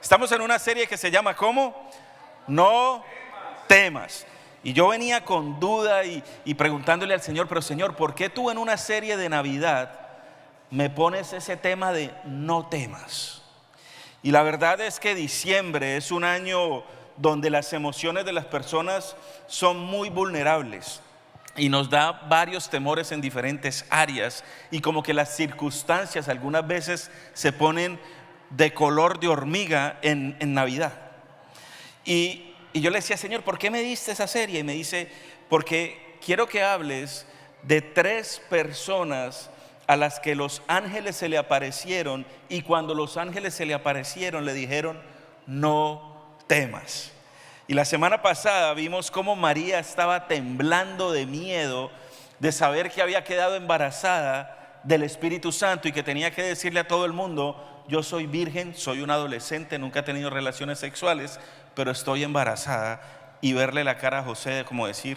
Estamos en una serie que se llama ¿cómo? No temas. Y yo venía con duda y preguntándole al Señor, pero Señor, ¿por qué tú en una serie de Navidad me pones ese tema de no temas? Y la verdad es que diciembre es un año donde las emociones de las personas son muy vulnerables y nos da varios temores en diferentes áreas, y como que las circunstancias algunas veces se ponen de color de hormiga en Navidad. Y yo le decía, Señor, ¿por qué me diste esa serie? Y me dice, porque quiero que hables de 3 personas a las que los ángeles se le aparecieron, y cuando los ángeles se le aparecieron le dijeron, no temas. Y la semana pasada vimos cómo María estaba temblando de miedo de saber que había quedado embarazada del Espíritu Santo y que tenía que decirle a todo el mundo, yo soy virgen, soy un adolescente, nunca he tenido relaciones sexuales, pero estoy embarazada. Y verle la cara a José de como decir,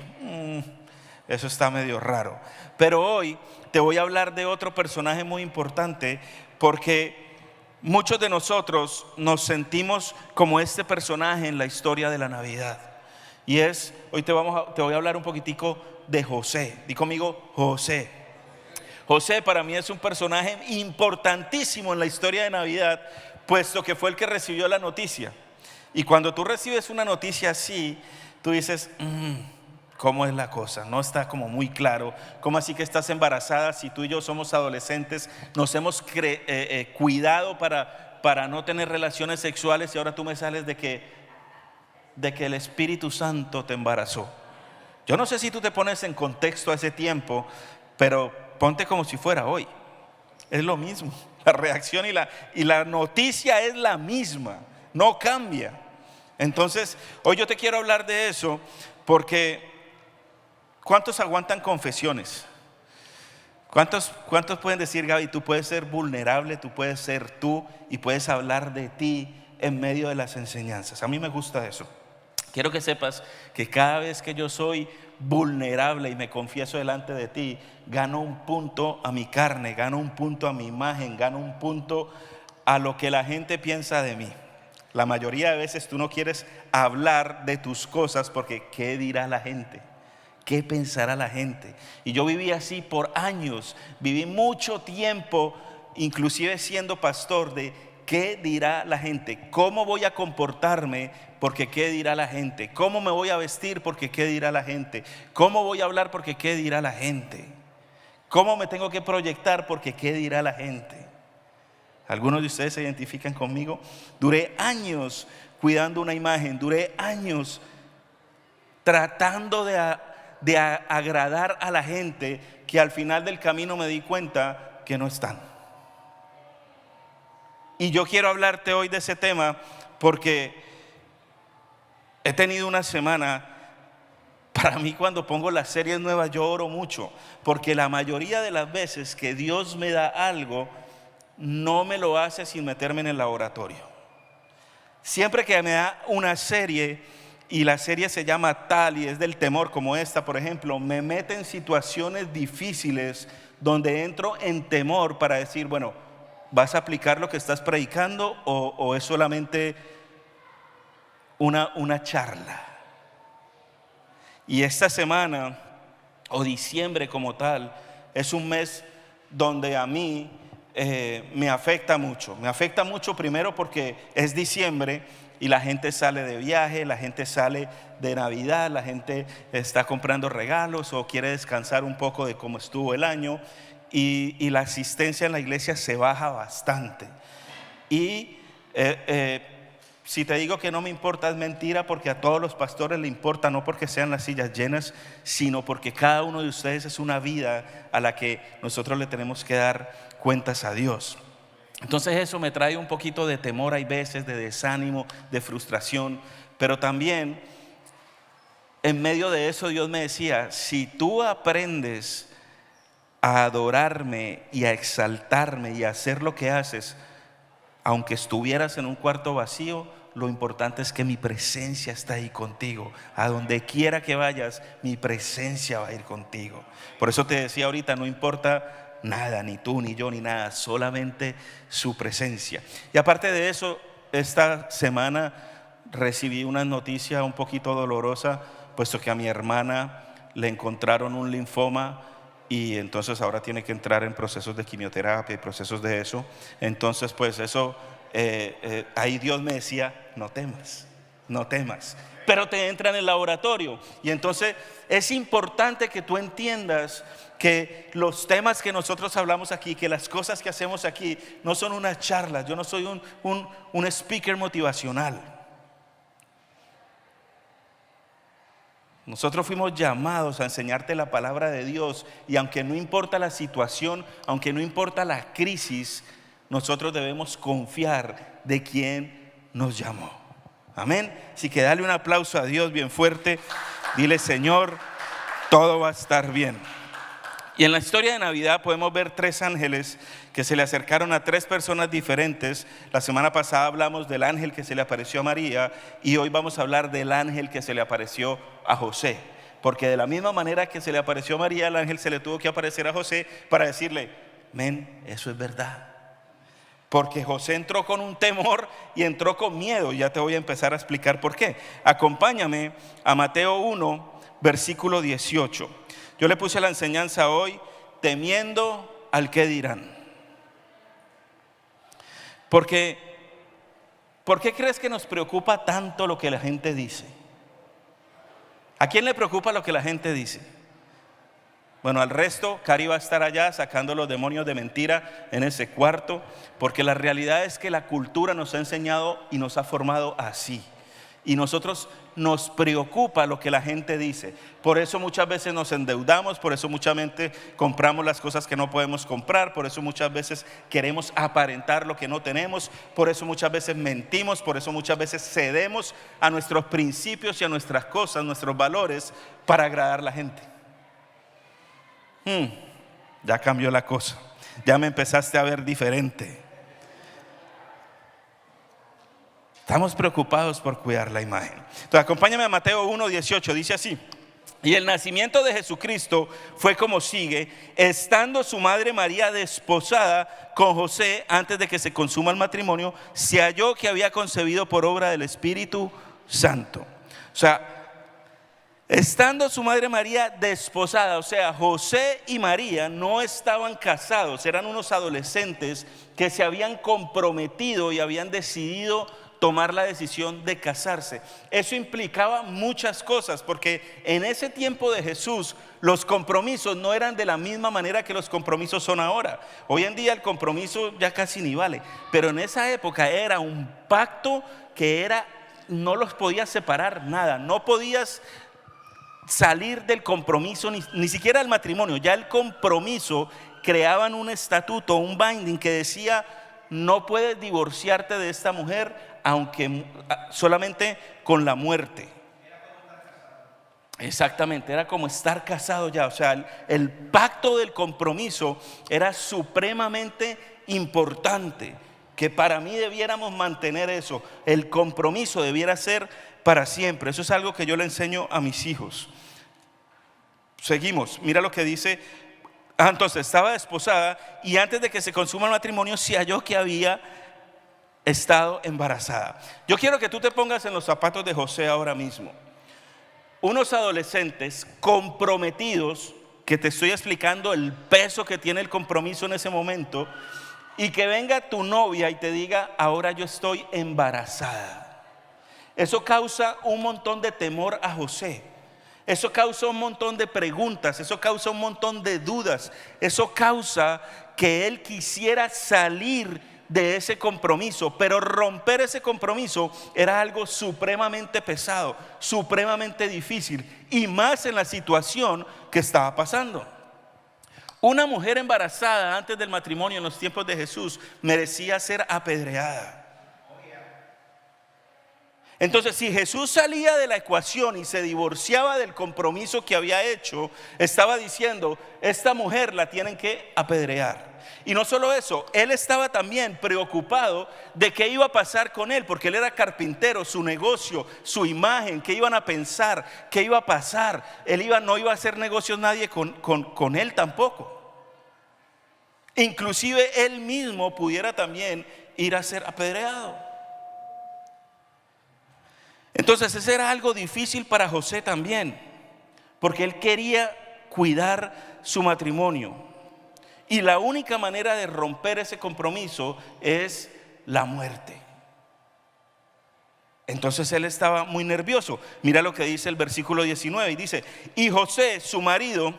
eso está medio raro. Pero hoy te voy a hablar de otro personaje muy importante, porque muchos de nosotros nos sentimos como este personaje en la historia de la Navidad. Y hoy te voy a hablar un poquitico de José. Di conmigo, José. José para mí es un personaje importantísimo en la historia de Navidad, puesto que fue el que recibió la noticia. Y cuando tú recibes una noticia así, tú dices, ¿cómo es la cosa? No está como muy claro. ¿Cómo así que estás embarazada si tú y yo somos adolescentes? Nos hemos cuidado para no tener relaciones sexuales, y ahora tú me sales de que el Espíritu Santo te embarazó. Yo no sé si tú te pones en contexto a ese tiempo, pero ponte como si fuera hoy. Es lo mismo. La reacción y la noticia es la misma, no cambia. Entonces, hoy yo te quiero hablar de eso, porque ¿cuántos aguantan confesiones? ¿Cuántos pueden decir, Gaby, tú puedes ser vulnerable, tú puedes ser tú y puedes hablar de ti en medio de las enseñanzas? A mí me gusta eso. Quiero que sepas que cada vez que yo soy vulnerable y me confieso delante de ti, gano un punto a mi carne, gano un punto a mi imagen, gano un punto a lo que la gente piensa de mí. La mayoría de veces tú no quieres hablar de tus cosas porque ¿qué dirá la gente? ¿Qué pensará la gente? Y yo viví así por años, viví mucho tiempo, inclusive siendo pastor, de ¿qué dirá la gente? ¿Cómo voy a comportarme? Porque ¿qué dirá la gente? ¿Cómo me voy a vestir? Porque ¿qué dirá la gente? ¿Cómo voy a hablar? Porque ¿qué dirá la gente? ¿Cómo me tengo que proyectar? Porque ¿qué dirá la gente? Algunos de ustedes se identifican conmigo. Duré años cuidando una imagen, duré años tratando de agradar a la gente, que al final del camino me di cuenta que no están. Y yo quiero hablarte hoy de ese tema porque he tenido una semana, para mí cuando pongo las series nuevas yo oro mucho, porque la mayoría de las veces que Dios me da algo, no me lo hace sin meterme en el laboratorio. Siempre que me da una serie y la serie se llama tal y es del temor, como esta por ejemplo, me mete en situaciones difíciles donde entro en temor para decir, bueno, ¿vas a aplicar lo que estás predicando o es solamente una charla? Y esta semana o diciembre como tal es un mes donde a mí me afecta mucho. Me afecta mucho primero porque es diciembre y la gente sale de viaje, la gente sale de Navidad, la gente está comprando regalos o quiere descansar un poco de cómo estuvo el año, y la asistencia en la iglesia se baja bastante. Y si te digo que no me importa es mentira, porque a todos los pastores le importa, no porque sean las sillas llenas, sino porque cada uno de ustedes es una vida a la que nosotros le tenemos que dar cuentas a Dios. Entonces eso me trae un poquito de temor, hay veces de desánimo, de frustración, pero también en medio de eso Dios me decía, si tú aprendes a adorarme y a exaltarme y a hacer lo que haces, aunque estuvieras en un cuarto vacío, lo importante es que mi presencia está ahí contigo. A donde quiera que vayas, mi presencia va a ir contigo. Por eso te decía ahorita, no importa nada, ni tú, ni yo, ni nada, solamente su presencia. Y aparte de eso, esta semana recibí una noticia un poquito dolorosa, puesto que a mi hermana le encontraron un linfoma y entonces ahora tiene que entrar en procesos de quimioterapia y procesos de eso. Entonces pues eso, ahí Dios me decía, no temas, no temas, pero te entra en el laboratorio. Y entonces es importante que tú entiendas que los temas que nosotros hablamos aquí, que las cosas que hacemos aquí no son unas charlas. Yo no soy un speaker motivacional. Nosotros fuimos llamados a enseñarte la palabra de Dios, y aunque no importa la situación, aunque no importa la crisis, nosotros debemos confiar de quien nos llamó. Amén. Así que dale un aplauso a Dios bien fuerte. Dile: Señor, todo va a estar bien. Y en la historia de Navidad podemos ver 3 ángeles que se le acercaron a 3 personas diferentes. La semana pasada hablamos del ángel que se le apareció a María, y hoy vamos a hablar del ángel que se le apareció a José. Porque de la misma manera que se le apareció a María, el ángel se le tuvo que aparecer a José para decirle: men, eso es verdad. Porque José entró con un temor y entró con miedo. Ya te voy a empezar a explicar por qué. Acompáñame a Mateo 1, versículo 18. Yo le puse la enseñanza hoy: temiendo al que dirán. Porque, ¿por qué crees que nos preocupa tanto lo que la gente dice? ¿A quién le preocupa lo que la gente dice? Bueno, al resto. Cari va a estar allá sacando los demonios de mentira en ese cuarto, porque la realidad es que la cultura nos ha enseñado y nos ha formado así. Y nosotros nos preocupa lo que la gente dice. Por eso muchas veces nos endeudamos, por eso muchas veces compramos las cosas que no podemos comprar, por eso muchas veces queremos aparentar lo que no tenemos, por eso muchas veces mentimos, por eso muchas veces cedemos a nuestros principios y a nuestras cosas, nuestros valores, para agradar a la gente. Ya cambió la cosa, ya me empezaste a ver diferente. Estamos preocupados por cuidar la imagen. Entonces acompáñame a Mateo 1, 18, dice así: y el nacimiento de Jesucristo fue como sigue: estando su madre María desposada con José, antes de que se consuma el matrimonio, se halló que había concebido por obra del Espíritu Santo. O sea, estando su madre María desposada, o sea, José y María no estaban casados, eran unos adolescentes que se habían comprometido y habían decidido tomar la decisión de casarse. Eso implicaba muchas cosas, porque en ese tiempo de Jesús los compromisos no eran de la misma manera que los compromisos son ahora. Hoy en día el compromiso ya casi ni vale, pero en esa época era un pacto que no los podías separar nada, no podías salir del compromiso, ni siquiera el matrimonio. Ya el compromiso, creaban un estatuto, un binding que decía: no puedes divorciarte de esta mujer, aunque solamente con la muerte. Exactamente, era como estar casado ya. O sea, el pacto del compromiso era supremamente importante, que para mí debiéramos mantener eso. El compromiso debiera ser para siempre. Eso es algo que yo le enseño a mis hijos. Seguimos, mira lo que dice. Entonces estaba desposada, y antes de que se consuma el matrimonio se halló que había estado embarazada. Yo quiero que tú te pongas en los zapatos de José ahora mismo. Unos adolescentes comprometidos, que te estoy explicando el peso que tiene el compromiso en ese momento, y que venga tu novia y te diga: ahora yo estoy embarazada. Eso causa un montón de temor a José. Eso causa un montón de preguntas, eso causa un montón de dudas, eso causa que él quisiera salir de ese compromiso, pero romper ese compromiso era algo supremamente pesado, supremamente difícil, y más en la situación que estaba pasando. Una mujer embarazada antes del matrimonio en los tiempos de Jesús merecía ser apedreada. Entonces, si Jesús salía de la ecuación y se divorciaba del compromiso que había hecho, estaba diciendo: esta mujer la tienen que apedrear. Y no solo eso, él estaba también preocupado de qué iba a pasar con él, porque él era carpintero, su negocio, su imagen, qué iban a pensar, qué iba a pasar. No iba a hacer negocios nadie con él tampoco. Inclusive él mismo pudiera también ir a ser apedreado. Entonces ese era algo difícil para José también, porque él quería cuidar su matrimonio. Y la única manera de romper ese compromiso es la muerte. Entonces él estaba muy nervioso. Mira lo que dice el versículo 19 y dice: y José, su marido,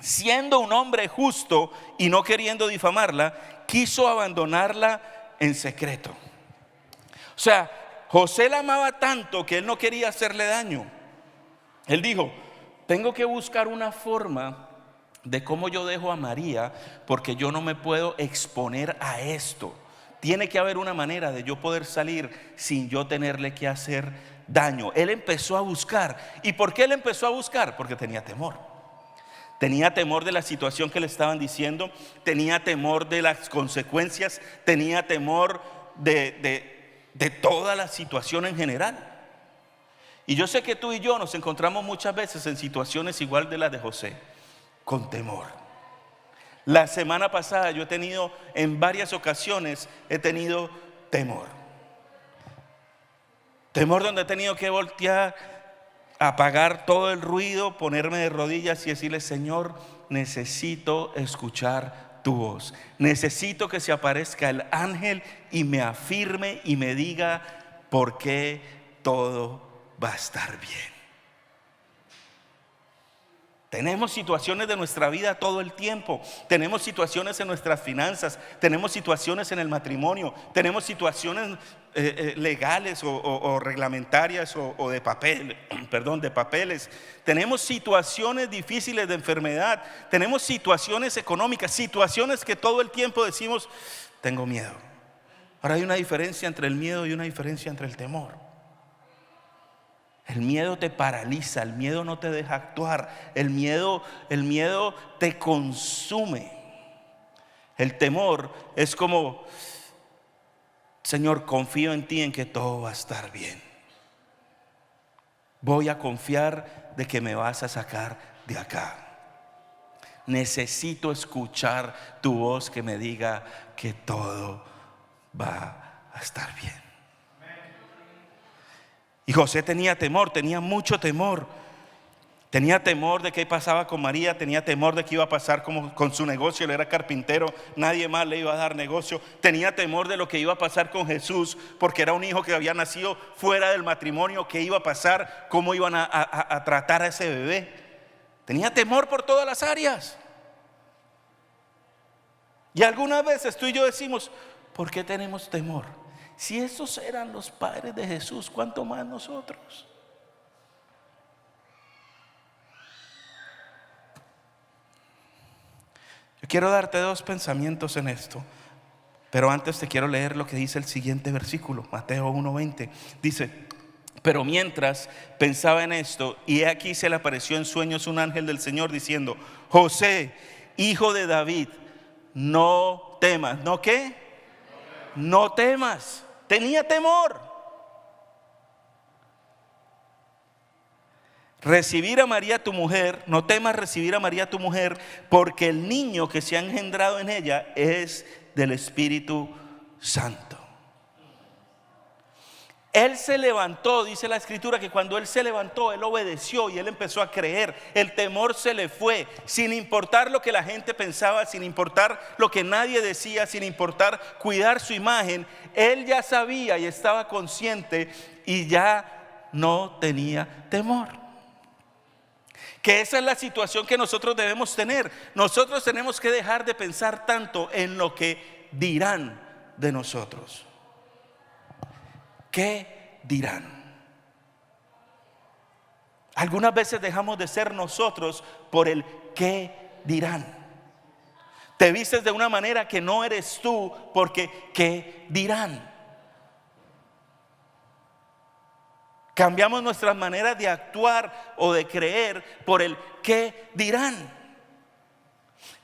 siendo un hombre justo y no queriendo difamarla, quiso abandonarla en secreto. O sea, José la amaba tanto que él no quería hacerle daño. Él dijo: tengo que buscar una forma de cómo yo dejo a María, porque yo no me puedo exponer a esto. Tiene que haber una manera de yo poder salir sin yo tenerle que hacer daño. Él empezó a buscar. ¿Y por qué él empezó a buscar? Porque tenía temor. Tenía temor de la situación que le estaban diciendo, tenía temor de las consecuencias, tenía temor de toda la situación en general. Y yo sé que tú y yo nos encontramos muchas veces en situaciones igual de las de José, con temor. La semana pasada yo he tenido, en varias ocasiones, he tenido temor. Temor donde he tenido que voltear, apagar todo el ruido, ponerme de rodillas y decirle: Señor, necesito escuchar tu voz. Necesito que se aparezca el ángel y me afirme y me diga por qué todo va a estar bien. Tenemos situaciones de nuestra vida todo el tiempo. Tenemos situaciones en nuestras finanzas, tenemos situaciones en el matrimonio, tenemos situaciones legales o reglamentarias o de papel, de papeles. Tenemos situaciones difíciles de enfermedad, tenemos situaciones económicas, situaciones que todo el tiempo decimos: tengo miedo. Ahora hay una diferencia entre el miedo y una diferencia entre el temor. El miedo te paraliza, el miedo no te deja actuar, el miedo te consume. El temor es como: Señor, confío en ti, en que todo va a estar bien. Voy a confiar de que me vas a sacar de acá. Necesito escuchar tu voz que me diga que todo va a estar bien. Y José tenía temor, tenía mucho temor. Tenía temor de qué pasaba con María, tenía temor de qué iba a pasar con su negocio. Él era carpintero, nadie más le iba a dar negocio. Tenía temor de lo que iba a pasar con Jesús, porque era un hijo que había nacido fuera del matrimonio. ¿Qué iba a pasar? ¿Cómo iban a tratar a ese bebé? Tenía temor por todas las áreas. Y algunas veces tú y yo decimos: ¿por qué tenemos temor? Si esos eran los padres de Jesús, ¿cuánto más nosotros? Yo quiero darte dos pensamientos en esto, pero antes te quiero leer lo que dice el siguiente versículo, Mateo 1:20. Dice: pero mientras pensaba en esto, y he aquí se le apareció en sueños un ángel del Señor diciendo: José, hijo de David, no temas. ¿No qué? No temas. Tenía temor. Recibir a María tu mujer, no temas recibir a María tu mujer, porque el niño que se ha engendrado en ella es del Espíritu Santo. Él se levantó, dice la escritura que cuando él se levantó, él obedeció y él empezó a creer. El temor se le fue, sin importar lo que la gente pensaba, sin importar lo que nadie decía, sin importar cuidar su imagen. Él ya sabía y estaba consciente y ya no tenía temor. Que esa es la situación que nosotros debemos tener. Nosotros tenemos que dejar de pensar tanto en lo que dirán de nosotros. ¿Qué dirán? Algunas veces dejamos de ser nosotros por el qué dirán. Te vistes de una manera que no eres tú porque ¿qué dirán? Cambiamos nuestras maneras de actuar o de creer por el qué dirán.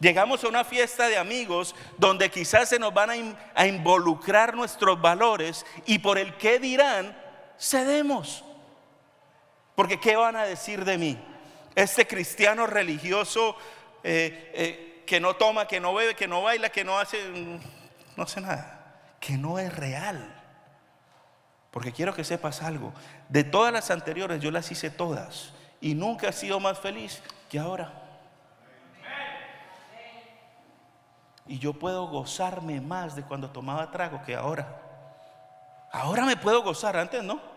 Llegamos a una fiesta de amigos donde quizás se nos van a involucrar nuestros valores y por el qué dirán cedemos. Porque ¿qué van a decir de mí? Este cristiano religioso que no toma, que no bebe, que no baila, que no hace nada, que no es real. Porque quiero que sepas algo. De todas las anteriores yo las hice todas y nunca he sido más feliz que ahora. Y yo puedo gozarme más de cuando tomaba trago que ahora. Ahora me puedo gozar, antes no.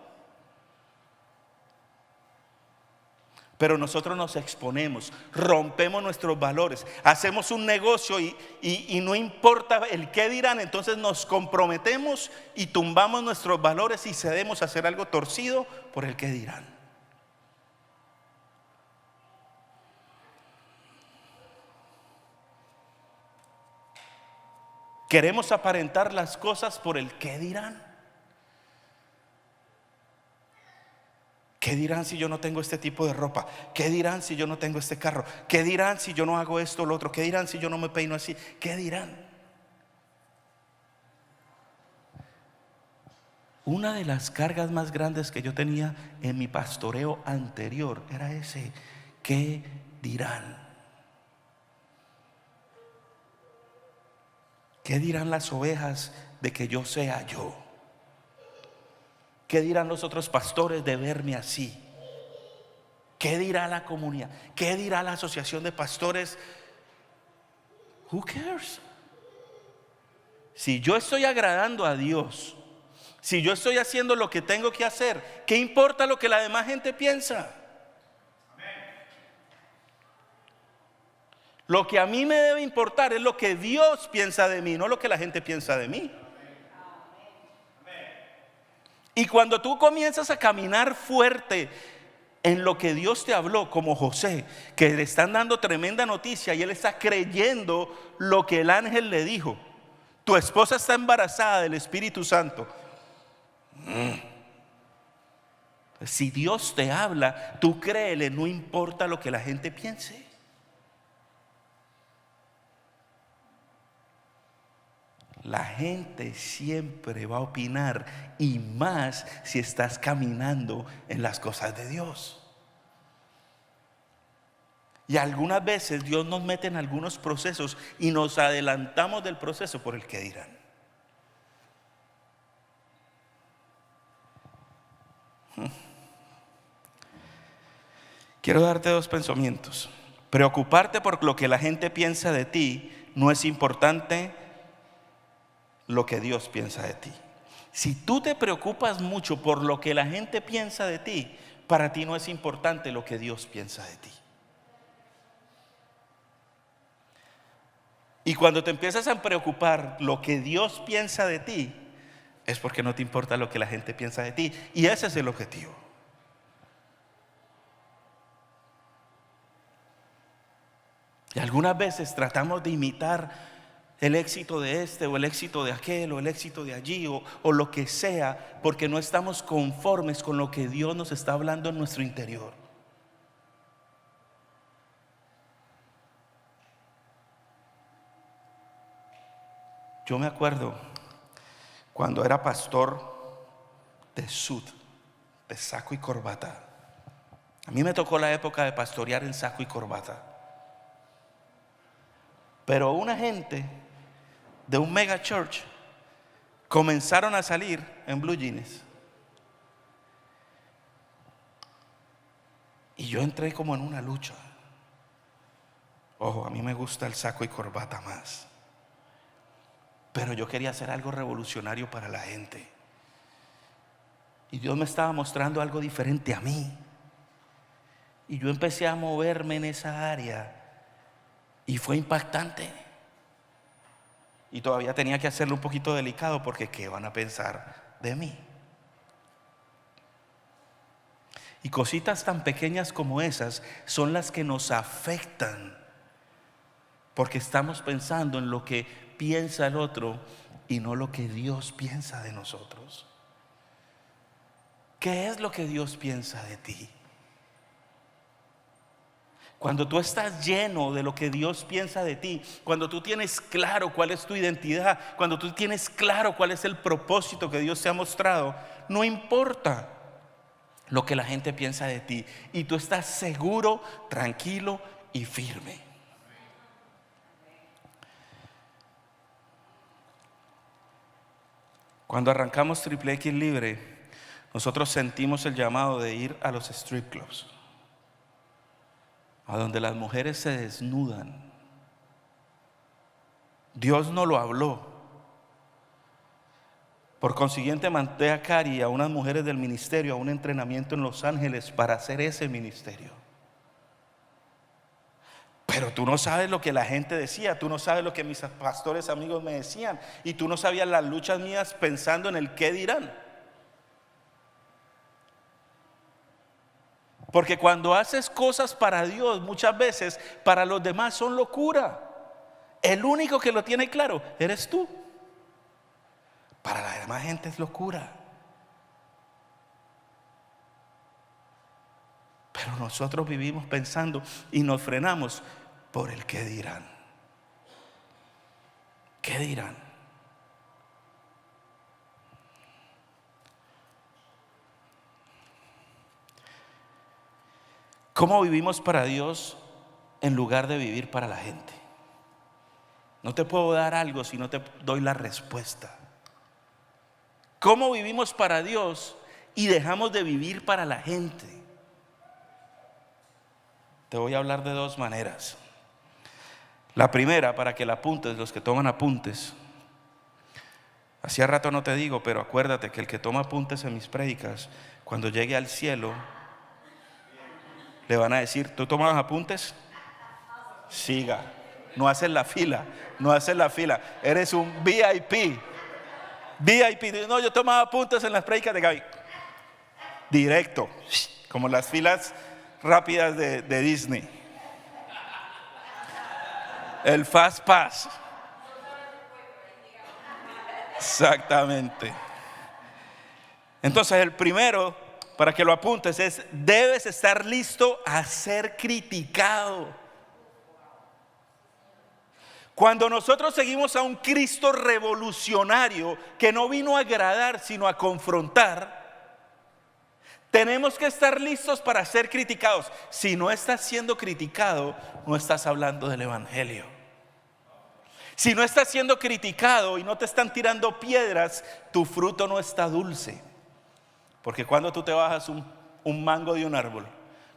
Pero nosotros nos exponemos, rompemos nuestros valores, hacemos un negocio y no importa el qué dirán, entonces nos comprometemos y tumbamos nuestros valores y cedemos a hacer algo torcido por el qué dirán. Queremos aparentar las cosas por el qué dirán. ¿Qué dirán si yo no tengo este tipo de ropa? ¿Qué dirán si yo no tengo este carro? ¿Qué dirán si yo no hago esto o lo otro? ¿Qué dirán si yo no me peino así? ¿Qué dirán? Una de las cargas más grandes que yo tenía en mi pastoreo anterior era ese: ¿qué dirán? ¿Qué dirán las ovejas de que yo sea yo? ¿Qué dirán los otros pastores de verme así? ¿Qué dirá la comunidad? ¿Qué dirá la asociación de pastores? Who cares? Si yo estoy agradando a Dios, si yo estoy haciendo lo que tengo que hacer, ¿qué importa lo que la demás gente piensa? Lo que a mí me debe importar es lo que Dios piensa de mí, no lo que la gente piensa de mí. Y cuando tú comienzas a caminar fuerte en lo que Dios te habló, como José, que le están dando tremenda noticia y él está creyendo lo que el ángel le dijo: tu esposa está embarazada del Espíritu Santo. Si Dios te habla, tú créele, no importa lo que la gente piense. La gente siempre va a opinar, y más si estás caminando en las cosas de Dios. Y algunas veces Dios nos mete en algunos procesos y nos adelantamos del proceso por el que dirán. Quiero darte dos pensamientos. Preocuparte por lo que la gente piensa de ti no es importante lo que Dios piensa de ti. Si tú te preocupas mucho por lo que la gente piensa de ti, para ti no es importante lo que Dios piensa de ti. Y cuando te empiezas a preocupar lo que Dios piensa de ti, es porque no te importa lo que la gente piensa de ti. Y ese es el objetivo. Y algunas veces tratamos de imitar el éxito de este o el éxito de aquel o el éxito de allí o lo que sea, porque no estamos conformes con lo que Dios nos está hablando en nuestro interior. Yo me acuerdo cuando era pastor de Sud, de saco y corbata. A mí me tocó la época de pastorear en saco y corbata. Pero una gente de un mega church comenzaron a salir en blue jeans. Y yo entré como en una lucha. Ojo, a mí me gusta el saco y corbata más. Pero yo quería hacer algo revolucionario para la gente. Y Dios me estaba mostrando algo diferente a mí. Y yo empecé a moverme en esa área. Y fue impactante. Y todavía tenía que hacerlo un poquito delicado, porque ¿qué van a pensar de mí? Y cositas tan pequeñas como esas son las que nos afectan, porque estamos pensando en lo que piensa el otro y no lo que Dios piensa de nosotros. ¿Qué es lo que Dios piensa de ti? Cuando tú estás lleno de lo que Dios piensa de ti, cuando tú tienes claro cuál es tu identidad, cuando tú tienes claro cuál es el propósito que Dios te ha mostrado, no importa lo que la gente piensa de ti, y tú estás seguro, tranquilo y firme. Cuando arrancamos Triple X Libre, nosotros sentimos el llamado de ir a los strip clubs, a donde las mujeres se desnudan. Dios no lo habló. Por consiguiente, mandé a Cari y a unas mujeres del ministerio a un entrenamiento en Los Ángeles para hacer ese ministerio. Pero tú no sabes lo que la gente decía, tú no sabes lo que mis pastores amigos me decían, y tú no sabías las luchas mías pensando en el qué dirán. Porque cuando haces cosas para Dios, muchas veces para los demás son locura. El único que lo tiene claro eres tú. Para la demás gente es locura. Pero nosotros vivimos pensando y nos frenamos por el qué dirán. ¿Qué dirán? ¿Cómo vivimos para Dios en lugar de vivir para la gente? No te puedo dar algo si no te doy la respuesta. ¿Cómo vivimos para Dios y dejamos de vivir para la gente? Te voy a hablar de dos maneras. La primera, para que la apuntes, los que toman apuntes. Hacía rato no te digo, pero acuérdate que el que toma apuntes en mis prédicas, cuando llegue al cielo, le van a decir: ¿tú tomabas apuntes? Siga. No haces la fila, no haces la fila. Eres un VIP. VIP. No, yo tomaba apuntes en las prédicas de Gaby. Directo, como las filas rápidas de Disney. El Fast Pass. Exactamente. Entonces el primero, para que lo apuntes, es: debes estar listo a ser criticado. Cuando nosotros seguimos a un Cristo revolucionario que no vino a agradar sino a confrontar, tenemos que estar listos para ser criticados. Si no estás siendo criticado, no estás hablando del evangelio. Si no estás siendo criticado y no te están tirando piedras, tu fruto no está dulce. Porque cuando tú te bajas un mango de un árbol,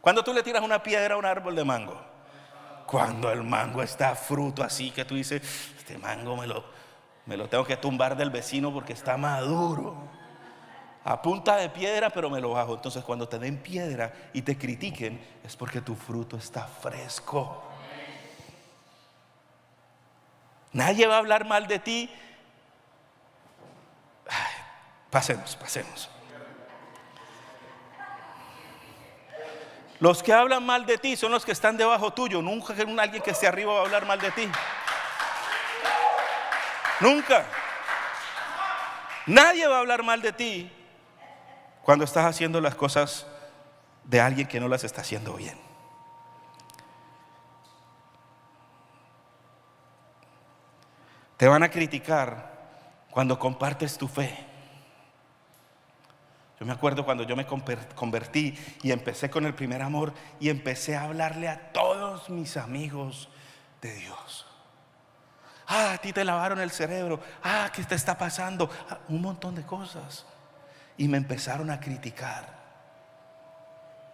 cuando tú le tiras una piedra a un árbol de mango, cuando el mango está fruto así que tú dices: este mango me lo tengo que tumbar del vecino porque está maduro, a punta de piedra, pero me lo bajo. Entonces cuando te den piedra y te critiquen, es porque tu fruto está fresco. Nadie va a hablar mal de ti. Ay, pasemos. Los que hablan mal de ti son los que están debajo tuyo. Nunca alguien que esté arriba va a hablar mal de ti. Nunca. Nadie va a hablar mal de ti cuando estás haciendo las cosas de alguien que no las está haciendo bien. Te van a criticar cuando compartes tu fe. Yo me acuerdo cuando yo me convertí y empecé con el primer amor y empecé a hablarle a todos mis amigos de Dios. A ti te lavaron el cerebro. ¿Qué te está pasando? Un montón de cosas. Y me empezaron a criticar.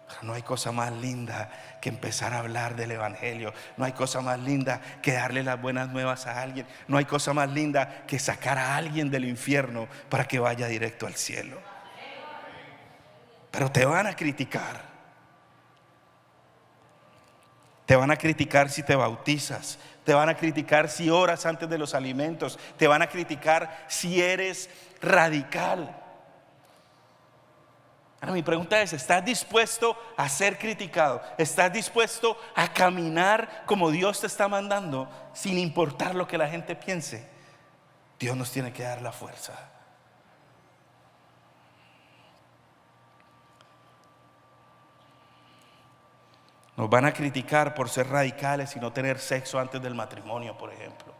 Pero no hay cosa más linda que empezar a hablar del evangelio. No hay cosa más linda que darle las buenas nuevas a alguien. No hay cosa más linda que sacar a alguien del infierno para que vaya directo al cielo. Pero te van a criticar. Te van a criticar si te bautizas. Te van a criticar si oras antes de los alimentos. Te van a criticar si eres radical. Ahora mi pregunta es: ¿estás dispuesto a ser criticado? ¿Estás dispuesto a caminar como Dios te está mandando sin importar lo que la gente piense? Dios nos tiene que dar la fuerza. Nos van a criticar por ser radicales y no tener sexo antes del matrimonio, por ejemplo.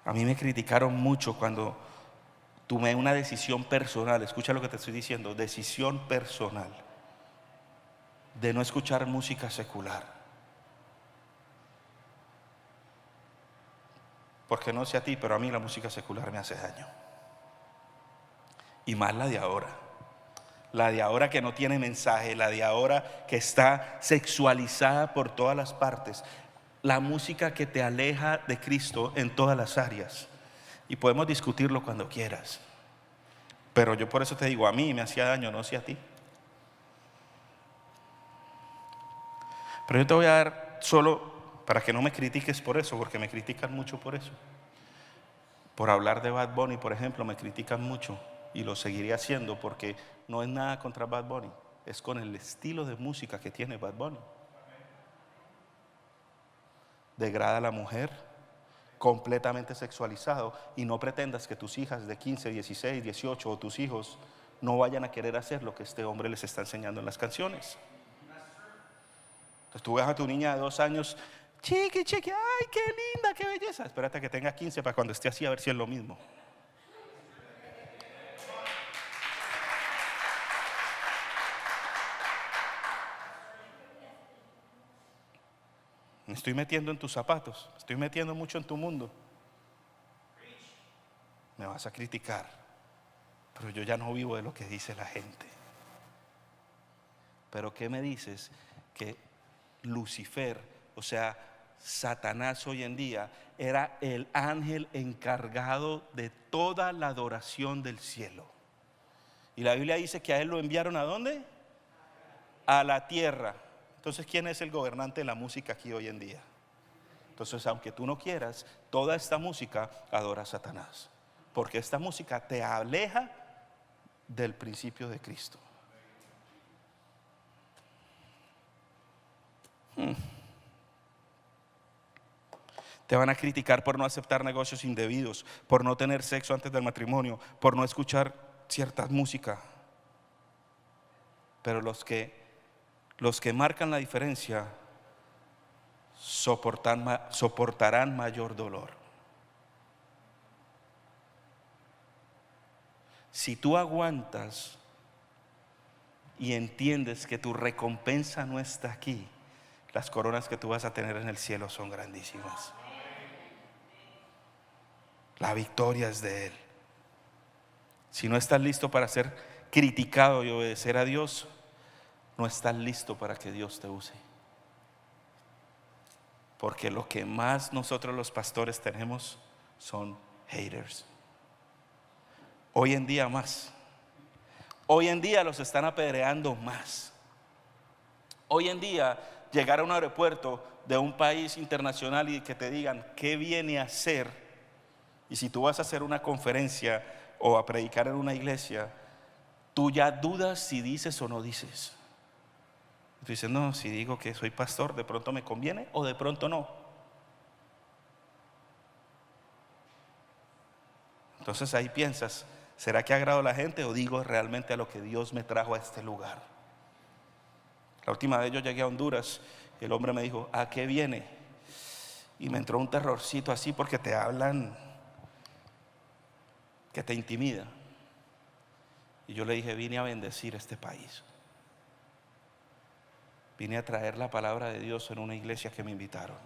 A mí me criticaron mucho cuando tomé una decisión personal. Escucha lo que te estoy diciendo: decisión personal de no escuchar música secular. porque no sé a ti, pero a mí la música secular me hace daño. Y más la de ahora. La de ahora que no tiene mensaje, la de ahora que está sexualizada por todas las partes. La música que te aleja de Cristo en todas las áreas. Y podemos discutirlo cuando quieras. Pero yo por eso te digo, a mí me hacía daño, no sé a ti. Pero yo te voy a dar solo para que no me critiques por eso, porque me critican mucho por eso. Por hablar de Bad Bunny, por ejemplo, me critican mucho y lo seguiré haciendo porque no es nada contra Bad Bunny, es con el estilo de música que tiene Bad Bunny. Degrada a la mujer, completamente sexualizado, y no pretendas que tus hijas de 15, 16, 18 o tus hijos no vayan a querer hacer lo que este hombre les está enseñando en las canciones. Entonces tú ves a tu niña de 2 años, chiqui, ay, qué linda, qué belleza. Espérate a que tenga 15 para cuando esté así a ver si es lo mismo. Me estoy metiendo en tus zapatos, me estoy metiendo mucho en tu mundo. Me vas a criticar, pero yo ya no vivo de lo que dice la gente. Pero ¿qué me dices? Que Lucifer, o sea, Satanás hoy en día, era el ángel encargado de toda la adoración del cielo. Y la Biblia dice que a él lo enviaron ¿a dónde? A la tierra. Entonces, ¿quién es el gobernante de la música aquí hoy en día? Entonces, aunque tú no quieras, toda esta música adora a Satanás, porque esta música te aleja del principio de Cristo. Te van a criticar por no aceptar negocios indebidos, por no tener sexo antes del matrimonio, por no escuchar cierta música. Pero los que marcan la diferencia soportarán mayor dolor. Si tú aguantas y entiendes que tu recompensa no está aquí, las coronas que tú vas a tener en el cielo son grandísimas. La victoria es de Él. Si no estás listo para ser criticado y obedecer a Dios, no estás listo para que Dios te use. Porque lo que más nosotros los pastores tenemos son haters. Hoy en día más. Hoy en día los están apedreando más. Hoy en día llegar a un aeropuerto de un país internacional y que te digan qué viene a hacer, y si tú vas a hacer una conferencia o a predicar en una iglesia, tú ya dudas si dices o no dices. Tú dices, no, si digo que soy pastor, de pronto me conviene o de pronto no. Entonces ahí piensas, ¿será que agrado a la gente o digo realmente a lo que Dios me trajo a este lugar? La última vez yo llegué a Honduras y el hombre me dijo, ¿a qué viene? Y me entró un terrorcito así porque te hablan que te intimida. Y yo le dije, vine a bendecir este país. Vine a traer la palabra de Dios en una iglesia que me invitaron.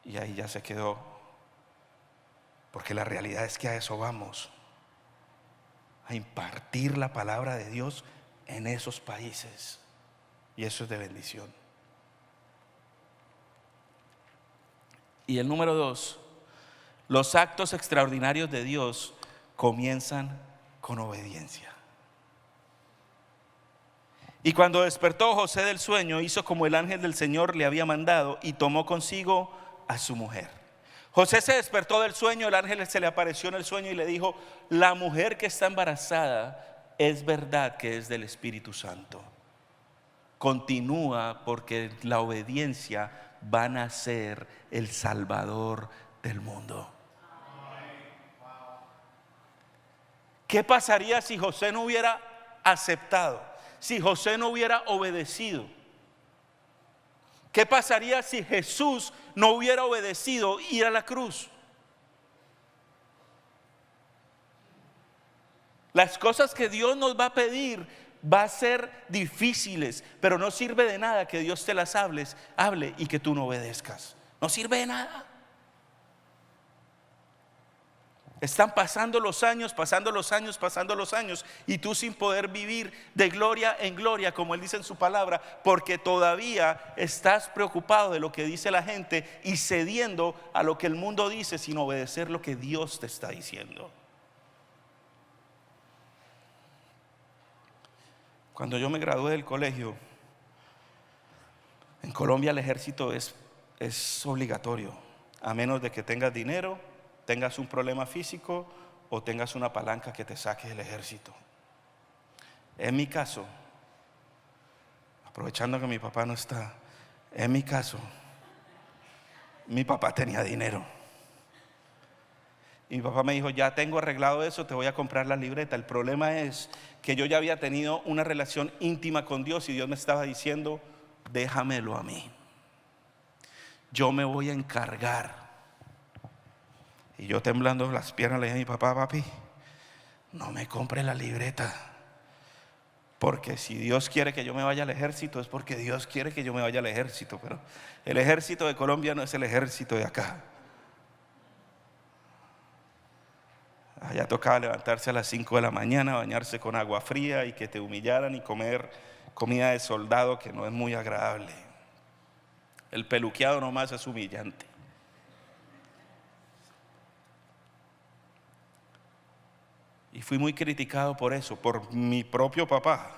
Y ahí ya se quedó. Porque la realidad es que a eso vamos. A impartir la palabra de Dios en esos países. Y eso es de bendición. Y el número 2, los actos extraordinarios de Dios comienzan con obediencia. Y cuando despertó José del sueño, hizo como el ángel del Señor le había mandado y tomó consigo a su mujer. José se despertó del sueño, el ángel se le apareció en el sueño y le dijo, la mujer que está embarazada es verdad que es del Espíritu Santo. Continúa porque la obediencia va a nacer el Salvador del mundo. ¿Qué pasaría si José no hubiera aceptado? Si José no hubiera obedecido. ¿Qué pasaría si Jesús no hubiera obedecido ir a la cruz? Las cosas que Dios nos va a pedir va a ser difíciles, pero no sirve de nada que Dios te las hable y que tú no obedezcas. No sirve de nada. Están pasando los años, pasando los años, pasando los años, y tú sin poder vivir de gloria en gloria, como Él dice en su palabra, porque todavía estás preocupado de lo que dice la gente y cediendo a lo que el mundo dice sin obedecer lo que Dios te está diciendo. Cuando yo me gradué del colegio, en Colombia el ejército es obligatorio, a menos de que tengas dinero, tengas un problema físico o tengas una palanca que te saque del ejército. En mi caso, aprovechando que mi papá no está, en mi caso, mi papá tenía dinero. Y mi papá me dijo, ya tengo arreglado eso, te voy a comprar la libreta. El problema es que yo ya había tenido una relación íntima con Dios y Dios me estaba diciendo, déjamelo a mí. Yo me voy a encargar. Y yo temblando las piernas le dije a mi papá, papi, no me compre la libreta. Porque si Dios quiere que yo me vaya al ejército, es porque Dios quiere que yo me vaya al ejército. Pero el ejército de Colombia no es el ejército de acá. Allá tocaba levantarse a las 5 de la mañana, bañarse con agua fría y que te humillaran y comer comida de soldado, que no es muy agradable. El peluqueado nomás es humillante. Y fui muy criticado por eso, por mi propio papá.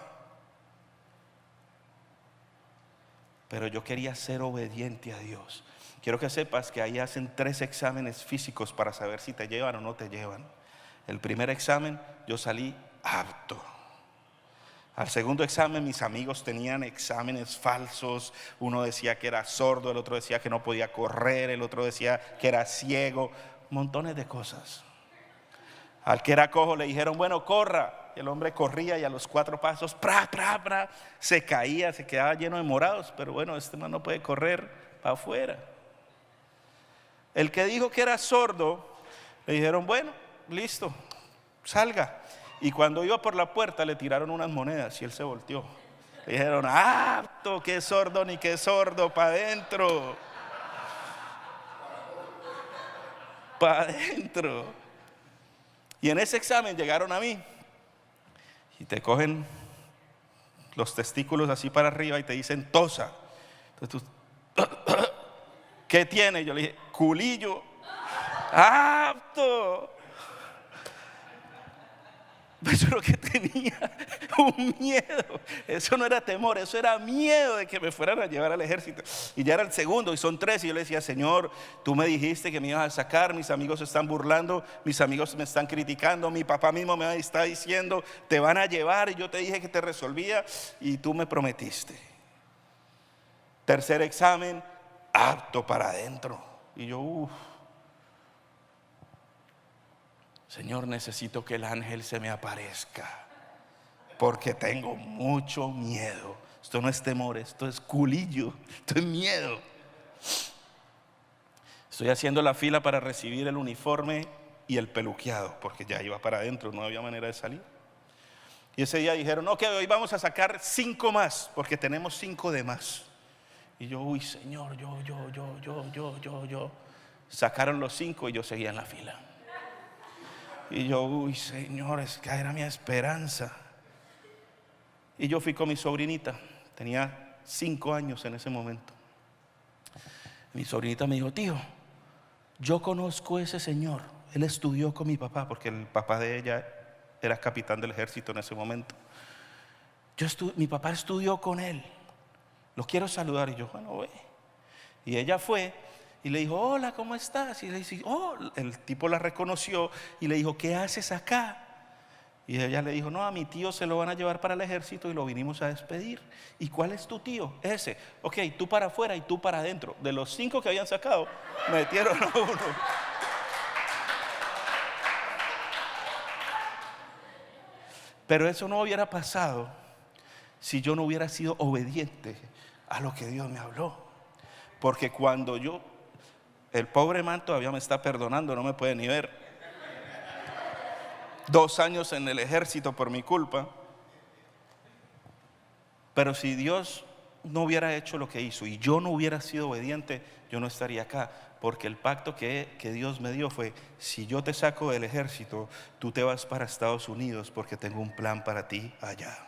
Pero yo quería ser obediente a Dios. Quiero que sepas que ahí hacen 3 exámenes físicos para saber si te llevan o no te llevan. El primer examen yo salí apto. Al segundo examen mis amigos tenían exámenes falsos. Uno decía que era sordo, el otro decía que no podía correr, el otro decía que era ciego. Montones de cosas. Al que era cojo le dijeron, bueno, corra. Y el hombre corría y a los 4 pasos, se caía, se quedaba lleno de morados. Pero bueno, este man no puede correr para afuera. El que dijo que era sordo, le dijeron, bueno, listo, salga. Y cuando iba por la puerta le tiraron unas monedas y él se volteó. Le dijeron, apto, qué sordo ni qué sordo, para adentro. Para adentro. Y en ese examen llegaron a mí y te cogen los testículos así para arriba y te dicen tosa. Entonces tú, ¿qué tiene? Yo le dije, culillo. Apto. Eso es lo que tenía, un miedo. Eso no era temor, eso era miedo de que me fueran a llevar al ejército. Y ya era el segundo y son 3. Y yo le decía, Señor, tú me dijiste que me ibas a sacar, mis amigos se están burlando, mis amigos me están criticando, mi papá mismo me está diciendo, te van a llevar. Y yo te dije que te resolvía y tú me prometiste. Tercer examen, apto para adentro. Y yo, Señor, necesito que el ángel se me aparezca, porque tengo mucho miedo. Esto no es temor, esto es culillo, esto es miedo. Estoy haciendo la fila para recibir el uniforme y el peluqueado, porque ya iba para adentro, no había manera de salir. Y ese día dijeron, ok, hoy vamos a sacar 5 más, porque tenemos 5 de más. Y yo, Señor, yo. Sacaron los 5 y yo seguía en la fila. Y yo, Señor, es que era mi esperanza. Y yo fui con mi sobrinita, tenía 5 años en ese momento. Mi sobrinita me dijo, tío, yo conozco a ese señor. Él estudió con mi papá, porque el papá de ella era capitán del ejército en ese momento. Mi papá estudió con él. Lo quiero saludar. Y yo, bueno, ve. Y ella fue y le dijo, hola, ¿cómo estás? Y le dice, el tipo la reconoció y le dijo, ¿qué haces acá? Y ella le dijo, no, a mi tío se lo van a llevar para el ejército y lo vinimos a despedir. ¿Y cuál es tu tío? Ese. Ok, tú para afuera y tú para adentro. De los 5 que habían sacado, metieron a uno. Pero eso no hubiera pasado si yo no hubiera sido obediente a lo que Dios me habló. Porque cuando el pobre man todavía me está perdonando, no me puede ni ver. 2 años en el ejército por mi culpa. Pero si Dios no hubiera hecho lo que hizo y yo no hubiera sido obediente, yo no estaría acá. porque el pacto que Dios me dio fue: si yo te saco del ejército, tú te vas para Estados Unidos porque tengo un plan para ti allá.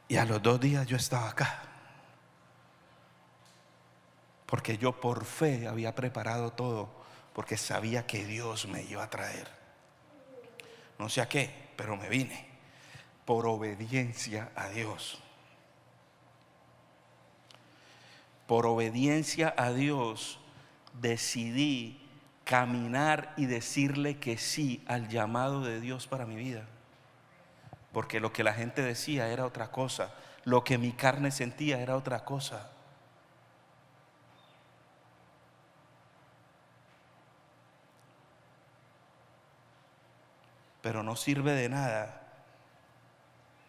Y a los 2 días yo estaba acá, porque yo por fe había preparado todo, porque sabía que Dios me iba a traer. No sé a qué, pero me vine por obediencia a Dios. Por obediencia a Dios decidí caminar y decirle que sí al llamado de Dios para mi vida. Porque lo que la gente decía era otra cosa, lo que mi carne sentía era otra cosa. Pero no sirve de nada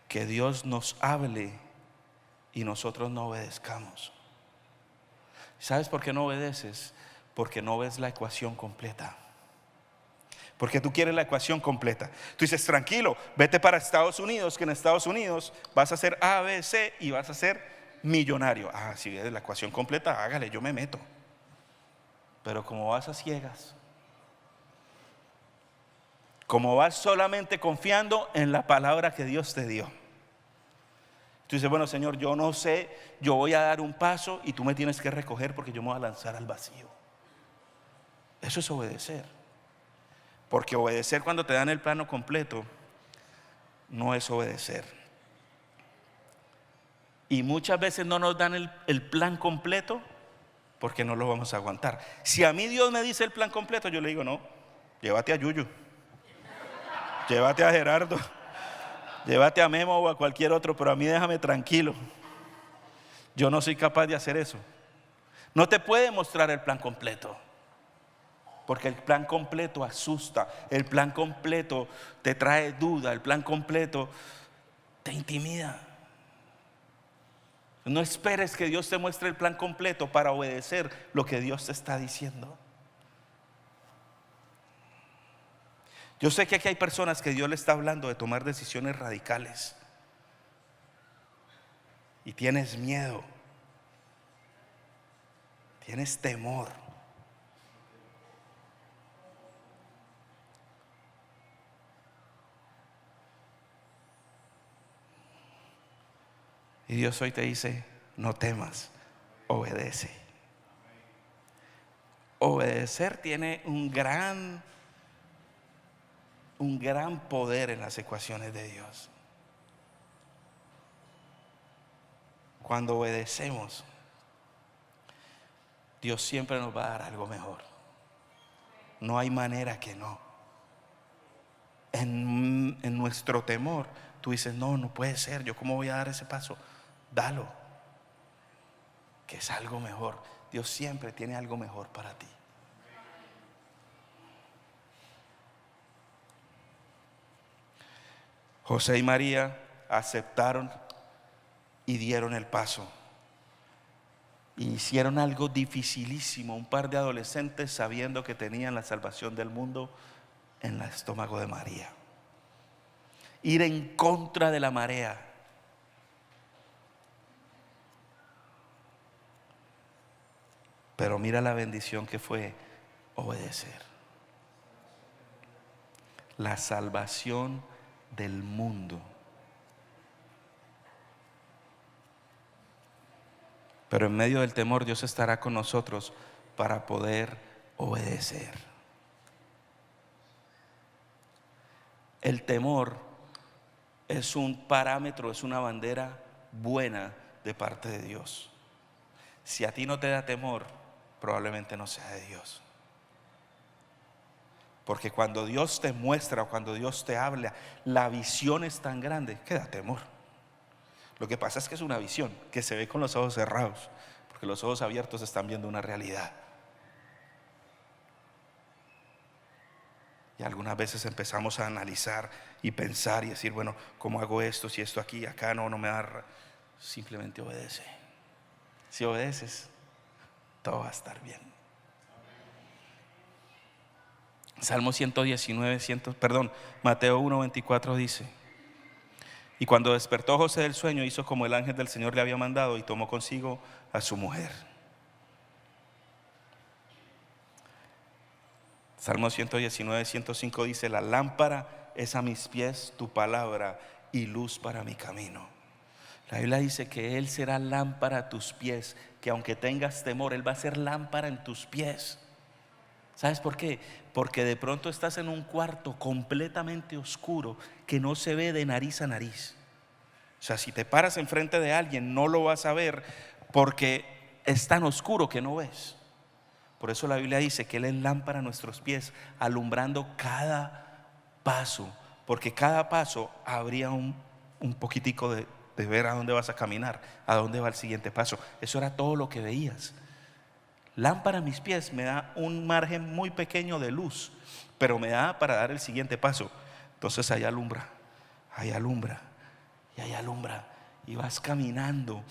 que Dios nos hable y nosotros no obedezcamos. ¿Sabes por qué no obedeces? Porque no ves la ecuación completa. Porque tú quieres la ecuación completa. Tú dices: tranquilo, vete para Estados Unidos, que en Estados Unidos vas a hacer A, B, C y vas a ser millonario. Si ves la ecuación completa, hágale, yo me meto. Pero como vas a ciegas, como vas solamente confiando en la palabra que Dios te dio, tú dices: bueno, Señor, yo no sé, yo voy a dar un paso y tú me tienes que recoger porque yo me voy a lanzar al vacío. Eso es obedecer. Porque obedecer cuando te dan el plano completo no es obedecer. Y muchas veces no nos dan el plan completo porque no lo vamos a aguantar. Si a mí Dios me dice el plan completo, yo le digo: no, llévate a Yuyu, llévate a Gerardo, llévate a Memo o a cualquier otro, pero a mí déjame tranquilo. Yo no soy capaz de hacer eso. No te puede mostrar el plan completo, porque el plan completo asusta, el plan completo te trae duda, el plan completo te intimida. No esperes que Dios te muestre el plan completo para obedecer lo que Dios te está diciendo. Yo sé que aquí hay personas que Dios le está hablando de tomar decisiones radicales y tienes miedo, tienes temor. Y Dios hoy te dice: no temas, obedece. Obedecer tiene un gran poder en las ecuaciones de Dios. Cuando obedecemos, Dios siempre nos va a dar algo mejor. No hay manera que no. En nuestro temor, tú dices: no puede ser, ¿yo cómo voy a dar ese paso? Dalo, que es algo mejor. Dios siempre tiene algo mejor para ti. José y María aceptaron y dieron el paso. Y hicieron algo dificilísimo, un par de adolescentes sabiendo que tenían la salvación del mundo en el estómago de María. Ir en contra de la marea. Pero mira la bendición que fue obedecer. La salvación del mundo. Pero en medio del temor, Dios estará con nosotros para poder obedecer. El temor es un parámetro, es una bandera buena de parte de Dios. Si a ti no te da temor, probablemente no sea de Dios. Porque cuando Dios te muestra o cuando Dios te habla, la visión es tan grande que da temor. Lo que pasa es que es una visión que se ve con los ojos cerrados, porque los ojos abiertos están viendo una realidad. Y algunas veces empezamos a analizar y pensar y decir: bueno, ¿cómo hago esto? Si esto aquí, acá no me da. Simplemente obedece. Si obedeces, todo va a estar bien. Salmo 119, Mateo 1:24 dice: Y cuando despertó José del sueño, hizo como el ángel del Señor le había mandado y tomó consigo a su mujer. Salmo 119, 105 dice: la lámpara es a mis pies tu palabra y luz para mi camino. La Biblia dice que Él será lámpara a tus pies, que aunque tengas temor, Él va a ser lámpara en tus pies. ¿Sabes por qué? Porque de pronto estás en un cuarto completamente oscuro que no se ve de nariz a nariz. O sea, si te paras enfrente de alguien no lo vas a ver porque es tan oscuro que no ves. Por eso la Biblia dice que Él es lámpara a nuestros pies, alumbrando cada paso, porque cada paso habría un poquitico de ver a dónde vas a caminar, a dónde va el siguiente paso. Eso era todo lo que veías. Lámpara a mis pies me da un margen muy pequeño de luz, pero me da para dar el siguiente paso. Entonces ahí alumbra, y ahí alumbra, y vas caminando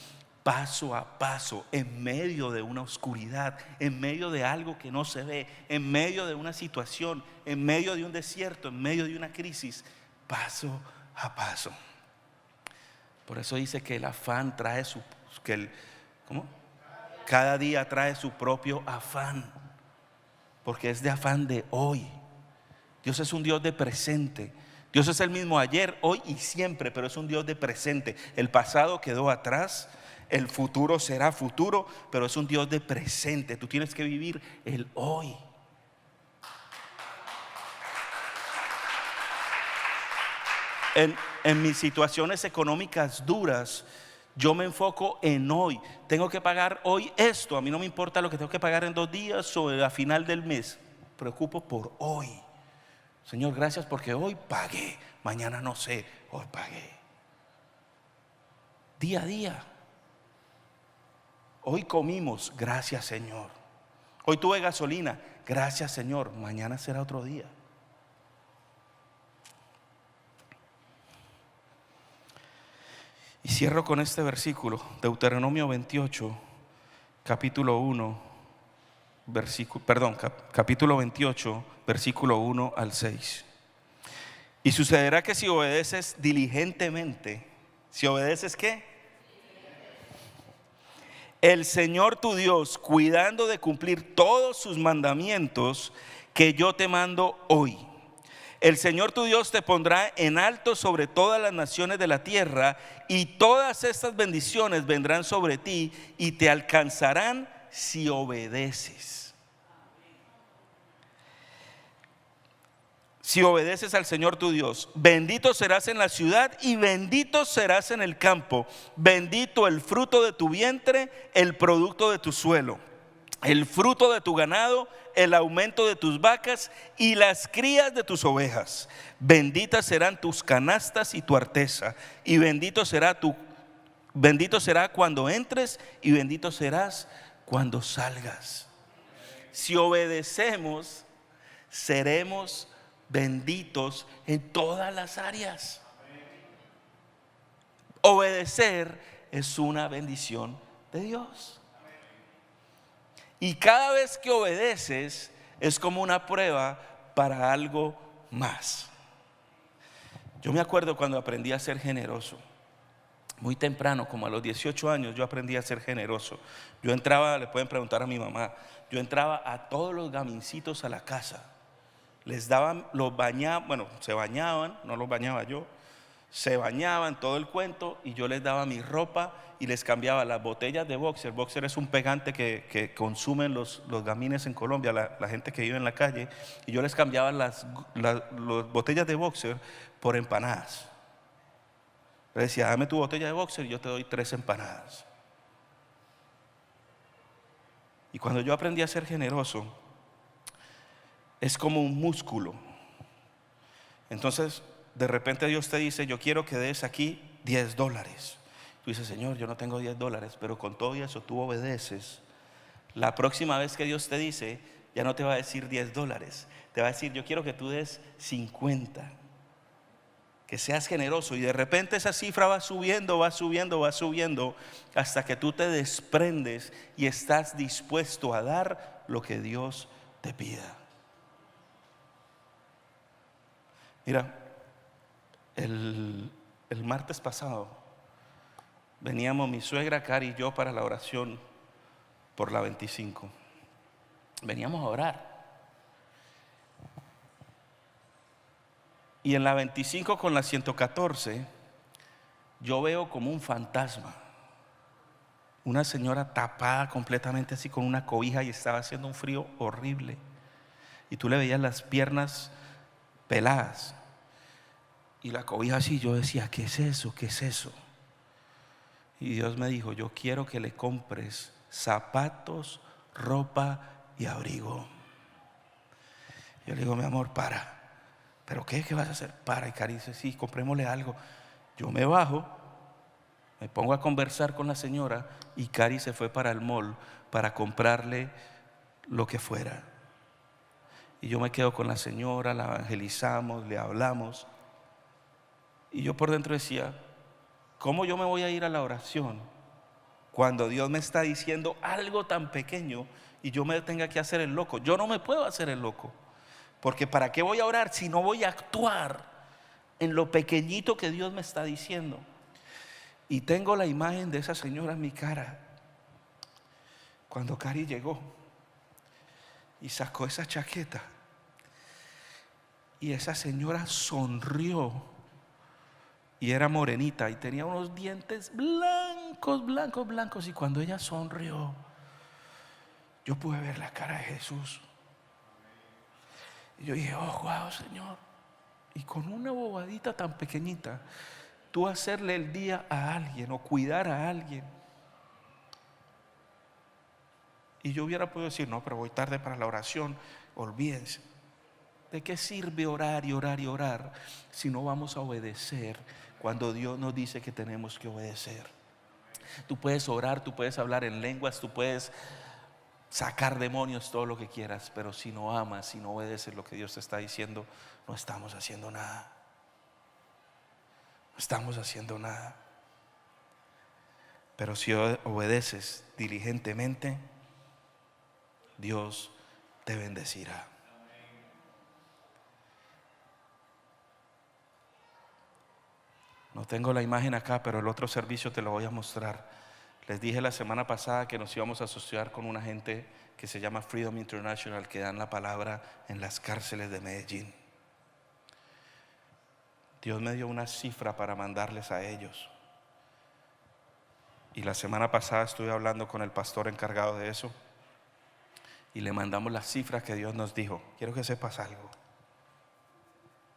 paso a paso en medio de una oscuridad, en medio de algo que no se ve, en medio de una situación, en medio de un desierto, en medio de una crisis, paso a paso. Por eso dice que el afán trae cada día trae su propio afán, porque es de afán de hoy. Dios es un Dios de presente. Dios es el mismo ayer, hoy y siempre, pero es un Dios de presente. El pasado quedó atrás, el futuro será futuro, pero es un Dios de presente. Tú tienes que vivir el hoy. En mis situaciones económicas duras, yo me enfoco en hoy. Tengo que pagar hoy esto. A mí no me importa lo que tengo que pagar en 2 días o a final del mes. Me preocupo por hoy. Señor, gracias porque hoy pagué. Mañana no sé, hoy pagué. Día a día. Hoy comimos, gracias Señor. Hoy tuve gasolina, gracias Señor. Mañana será otro día. Y cierro con este versículo, Deuteronomio 28, capítulo 28, versículo 1 al 6. Y sucederá que si obedeces diligentemente, si obedeces ¿qué? El Señor tu Dios, cuidando de cumplir todos sus mandamientos que yo te mando hoy. El Señor tu Dios te pondrá en alto sobre todas las naciones de la tierra, y todas estas bendiciones vendrán sobre ti y te alcanzarán si obedeces. Si obedeces al Señor tu Dios, bendito serás en la ciudad y bendito serás en el campo. Bendito el fruto de tu vientre, el producto de tu suelo, el fruto de tu ganado, el aumento de tus vacas y las crías de tus ovejas. Benditas serán tus canastas y tu arteza, y bendito será cuando entres y bendito serás cuando salgas. Si obedecemos, seremos benditos en todas las áreas. Obedecer es una bendición de Dios. Y cada vez que obedeces es como una prueba para algo más. Yo me acuerdo cuando aprendí a ser generoso. Muy temprano, como a los 18 años, yo aprendí a ser generoso. Yo entraba, le pueden preguntar a mi mamá, yo entraba a todos los gamincitos a la casa. Les daban, los bañaban, bueno, se bañaban, no los bañaba yo. Se bañaban todo el cuento y yo les daba mi ropa y les cambiaba las botellas de Boxer. Boxer es un pegante que consumen los gamines en Colombia, la gente que vive en la calle. Y yo les cambiaba las botellas de Boxer por empanadas. Le decía, dame tu botella de Boxer y yo te doy 3 empanadas. Y cuando yo aprendí a ser generoso, es como un músculo. Entonces de repente Dios te dice, yo quiero que des aquí $10. Tú dices, Señor, yo no tengo $10, pero con todo eso tú obedeces. La próxima vez que Dios te dice, ya no te va a decir $10, te va a decir, yo quiero que tú des 50, que seas generoso. Y de repente esa cifra va subiendo, va subiendo, va subiendo, hasta que tú te desprendes y estás dispuesto a dar lo que Dios te pida. Mira, el martes pasado veníamos mi suegra, Cari y yo para la oración por la 25. Veníamos a orar. Y en la 25 con la 114, yo veo como un fantasma. Una señora tapada completamente así con una cobija y estaba haciendo un frío horrible. Y tú le veías las piernas peladas. Y la cobija así, yo decía, ¿qué es eso? ¿Qué es eso? Y Dios me dijo, yo quiero que le compres zapatos, ropa y abrigo. Yo le digo, mi amor, para. ¿Pero qué vas a hacer? Para. Y Cari dice, sí, comprémosle algo. Yo me bajo, me pongo a conversar con la señora y Cari se fue para el mall para comprarle lo que fuera. Y yo me quedo con la señora, la evangelizamos, le hablamos. Y yo por dentro decía, ¿cómo yo me voy a ir a la oración cuando Dios me está diciendo algo tan pequeño y yo me tenga que hacer el loco? Yo no me puedo hacer el loco, porque ¿para qué voy a orar si no voy a actuar en lo pequeñito que Dios me está diciendo? Y tengo la imagen de esa señora en mi cara cuando Cari llegó y sacó esa chaqueta y esa señora sonrió. Y era morenita y tenía unos dientes blancos, blancos, blancos. Y cuando ella sonrió, yo pude ver la cara de Jesús. Y yo dije, oh, wow, Señor. Y con una bobadita tan pequeñita, tú hacerle el día a alguien o cuidar a alguien. Y yo hubiera podido decir, no, pero voy tarde para la oración. Olvídense. ¿De qué sirve orar y orar y orar si no vamos a obedecer cuando Dios nos dice que tenemos que obedecer? Tú puedes orar, tú puedes hablar en lenguas, tú puedes sacar demonios, todo lo que quieras, pero si no amas, si no obedeces lo que Dios te está diciendo, no estamos haciendo nada. No estamos haciendo nada. Pero si obedeces diligentemente, Dios te bendecirá. No tengo la imagen acá, pero el otro servicio te lo voy a mostrar. Les dije la semana pasada que nos íbamos a asociar con una gente que se llama Freedom International, que dan la palabra en las cárceles de Medellín. Dios me dio una cifra para mandarles a ellos. Y la semana pasada estuve hablando con el pastor encargado de eso y le mandamos las cifras que Dios nos dijo. Quiero que sepas algo.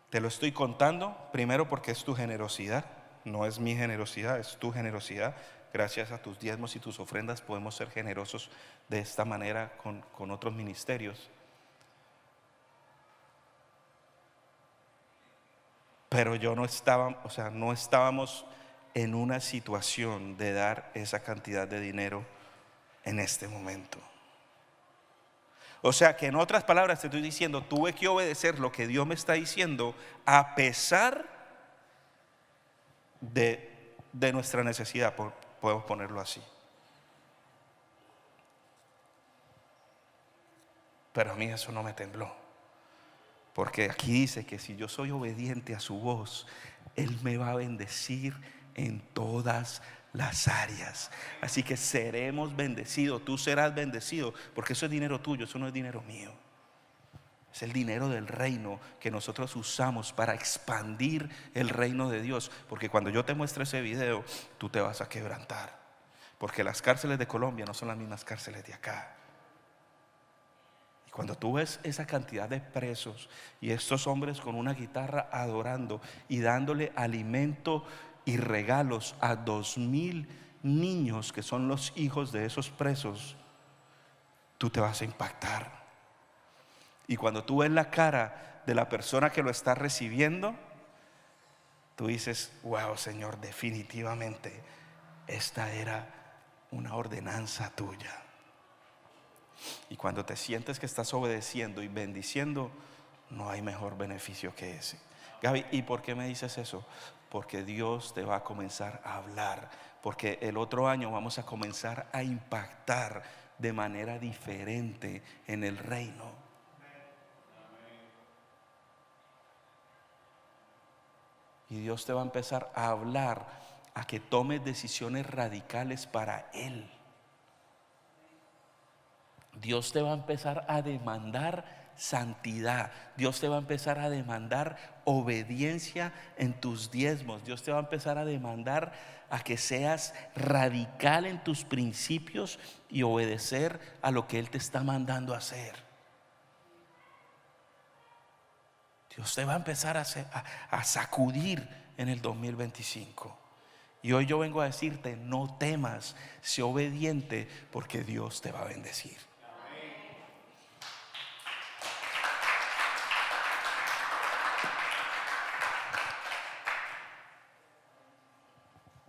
Te lo estoy contando primero porque es tu generosidad, no es mi generosidad, es tu generosidad. Gracias a tus diezmos y tus ofrendas podemos ser generosos de esta manera con otros ministerios. Pero yo no estábamos en una situación de dar esa cantidad de dinero en este momento. O sea que en otras palabras te estoy diciendo, tuve que obedecer lo que Dios me está diciendo a pesar de nuestra necesidad, podemos ponerlo así. Pero a mí eso no me tembló, porque aquí dice que si yo soy obediente a su voz, Él me va a bendecir en todas las áreas. Así que seremos bendecidos, tú serás bendecido, porque eso es dinero tuyo, eso no es dinero mío. Es el dinero del reino que nosotros usamos para expandir el reino de Dios. Porque cuando yo te muestre ese video, tú te vas a quebrantar, porque las cárceles de Colombia no son las mismas cárceles de acá. Y cuando tú ves esa cantidad de presos y estos hombres con una guitarra adorando y dándole alimento y regalos a 2,000 niños que son los hijos de esos presos, tú te vas a impactar. Y cuando tú ves la cara de la persona que lo está recibiendo, tú dices, wow, Señor, definitivamente esta era una ordenanza tuya. Y cuando te sientes que estás obedeciendo y bendiciendo, no hay mejor beneficio que ese. Gaby, ¿y por qué me dices eso? Porque Dios te va a comenzar a hablar, porque el otro año vamos a comenzar a impactar de manera diferente en el reino. Y Dios te va a empezar a hablar, a que tomes decisiones radicales para Él. Dios te va a empezar a demandar santidad. Dios te va a empezar a demandar obediencia en tus diezmos. Dios te va a empezar a demandar a que seas radical en tus principios y obedecer a lo que Él te está mandando a hacer. Dios te va a empezar a sacudir en el 2025. Y hoy yo vengo a decirte: no temas, sé obediente, porque Dios te va a bendecir.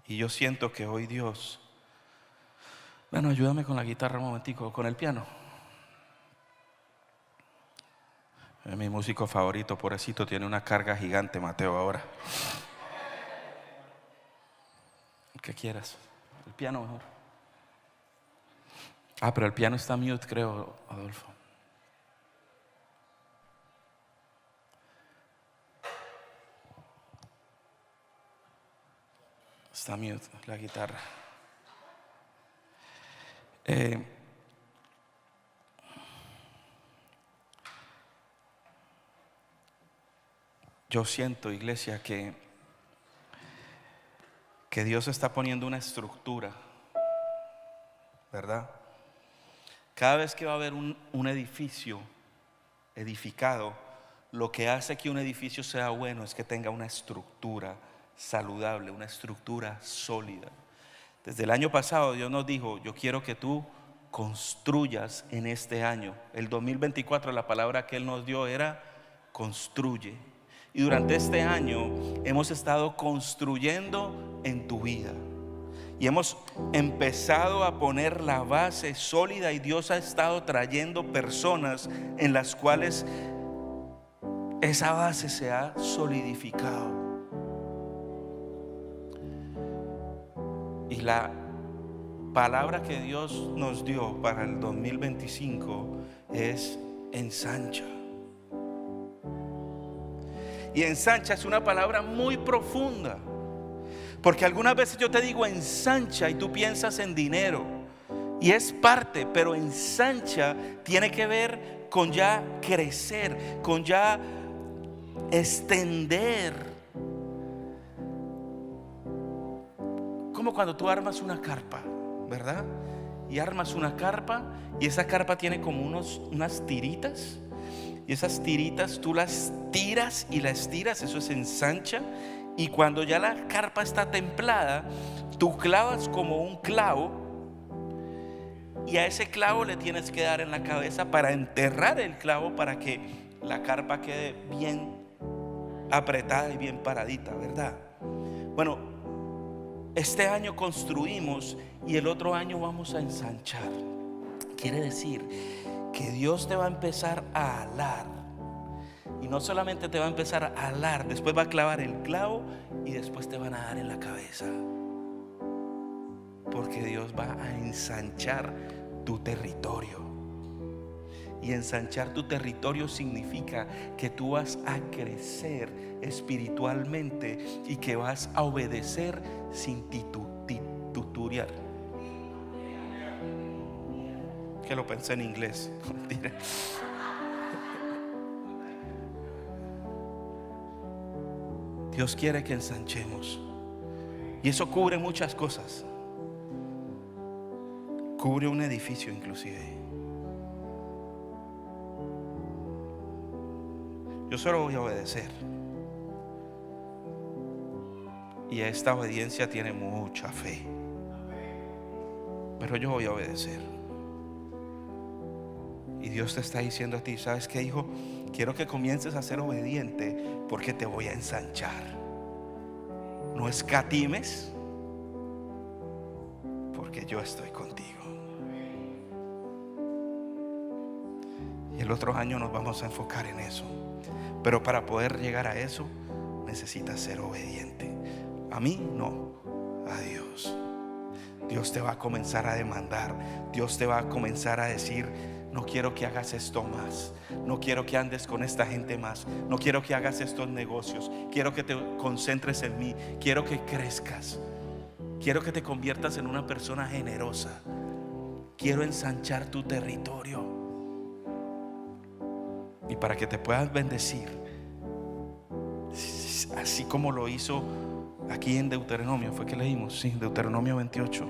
Y yo siento que hoy Dios, bueno, ayúdame con la guitarra un momentico, con el piano. Es mi músico favorito, pobrecito, tiene una carga gigante, Mateo, ahora. ¿Qué quieras? El piano mejor. Pero el piano está mute, creo, Adolfo. Está mute la guitarra. Yo siento, iglesia, que Dios está poniendo una estructura, ¿verdad? Cada vez que va a haber un edificio edificado, lo que hace que un edificio sea bueno es que tenga una estructura saludable, una estructura sólida. Desde el año pasado Dios nos dijo: yo quiero que tú construyas en este año. El 2024, la palabra que Él nos dio era construye. Y durante este año hemos estado construyendo en tu vida. Y hemos empezado a poner la base sólida, y Dios ha estado trayendo personas en las cuales esa base se ha solidificado. Y la palabra que Dios nos dio para el 2025 es ensancha. Y ensancha es una palabra muy profunda, porque algunas veces yo te digo ensancha y tú piensas en dinero, y es parte, pero ensancha tiene que ver con ya crecer, con ya extender. Como cuando tú armas una carpa, ¿verdad? Y armas una carpa, y esa carpa tiene como unas tiritas. Y esas tiritas tú las tiras y las tiras, eso es ensancha. Y cuando ya la carpa está templada, tú clavas como un clavo, y a ese clavo le tienes que dar en la cabeza para enterrar el clavo, para que la carpa quede bien apretada y bien paradita, ¿verdad? Bueno, este año construimos y el otro año vamos a ensanchar. Quiere decir que Dios te va a empezar a alar. Y no solamente te va a empezar a alar, después va a clavar el clavo y después te van a dar en la cabeza. Porque Dios va a ensanchar tu territorio. Y ensanchar tu territorio significa que tú vas a crecer espiritualmente y que vas a obedecer sin titubear. Que lo pensé en inglés. Dios quiere que ensanchemos, y eso cubre muchas cosas. Cubre un edificio inclusive. Yo solo voy a obedecer, y esta obediencia tiene mucha fe, pero yo voy a obedecer. Y Dios te está diciendo a ti: ¿sabes qué, hijo? Quiero que comiences a ser obediente, porque te voy a ensanchar. No escatimes, porque yo estoy contigo. Y el otro año nos vamos a enfocar en eso. Pero para poder llegar a eso, necesitas ser obediente. A mí no, a Dios. Dios te va a comenzar a demandar. Dios te va a comenzar a decir: no quiero que hagas esto más, no quiero que andes con esta gente más, no quiero que hagas estos negocios, quiero que te concentres en mí, quiero que crezcas, quiero que te conviertas en una persona generosa, quiero ensanchar tu territorio. Y para que te puedas bendecir, así como lo hizo aquí en Deuteronomio, fue que leímos, sí, Deuteronomio 28.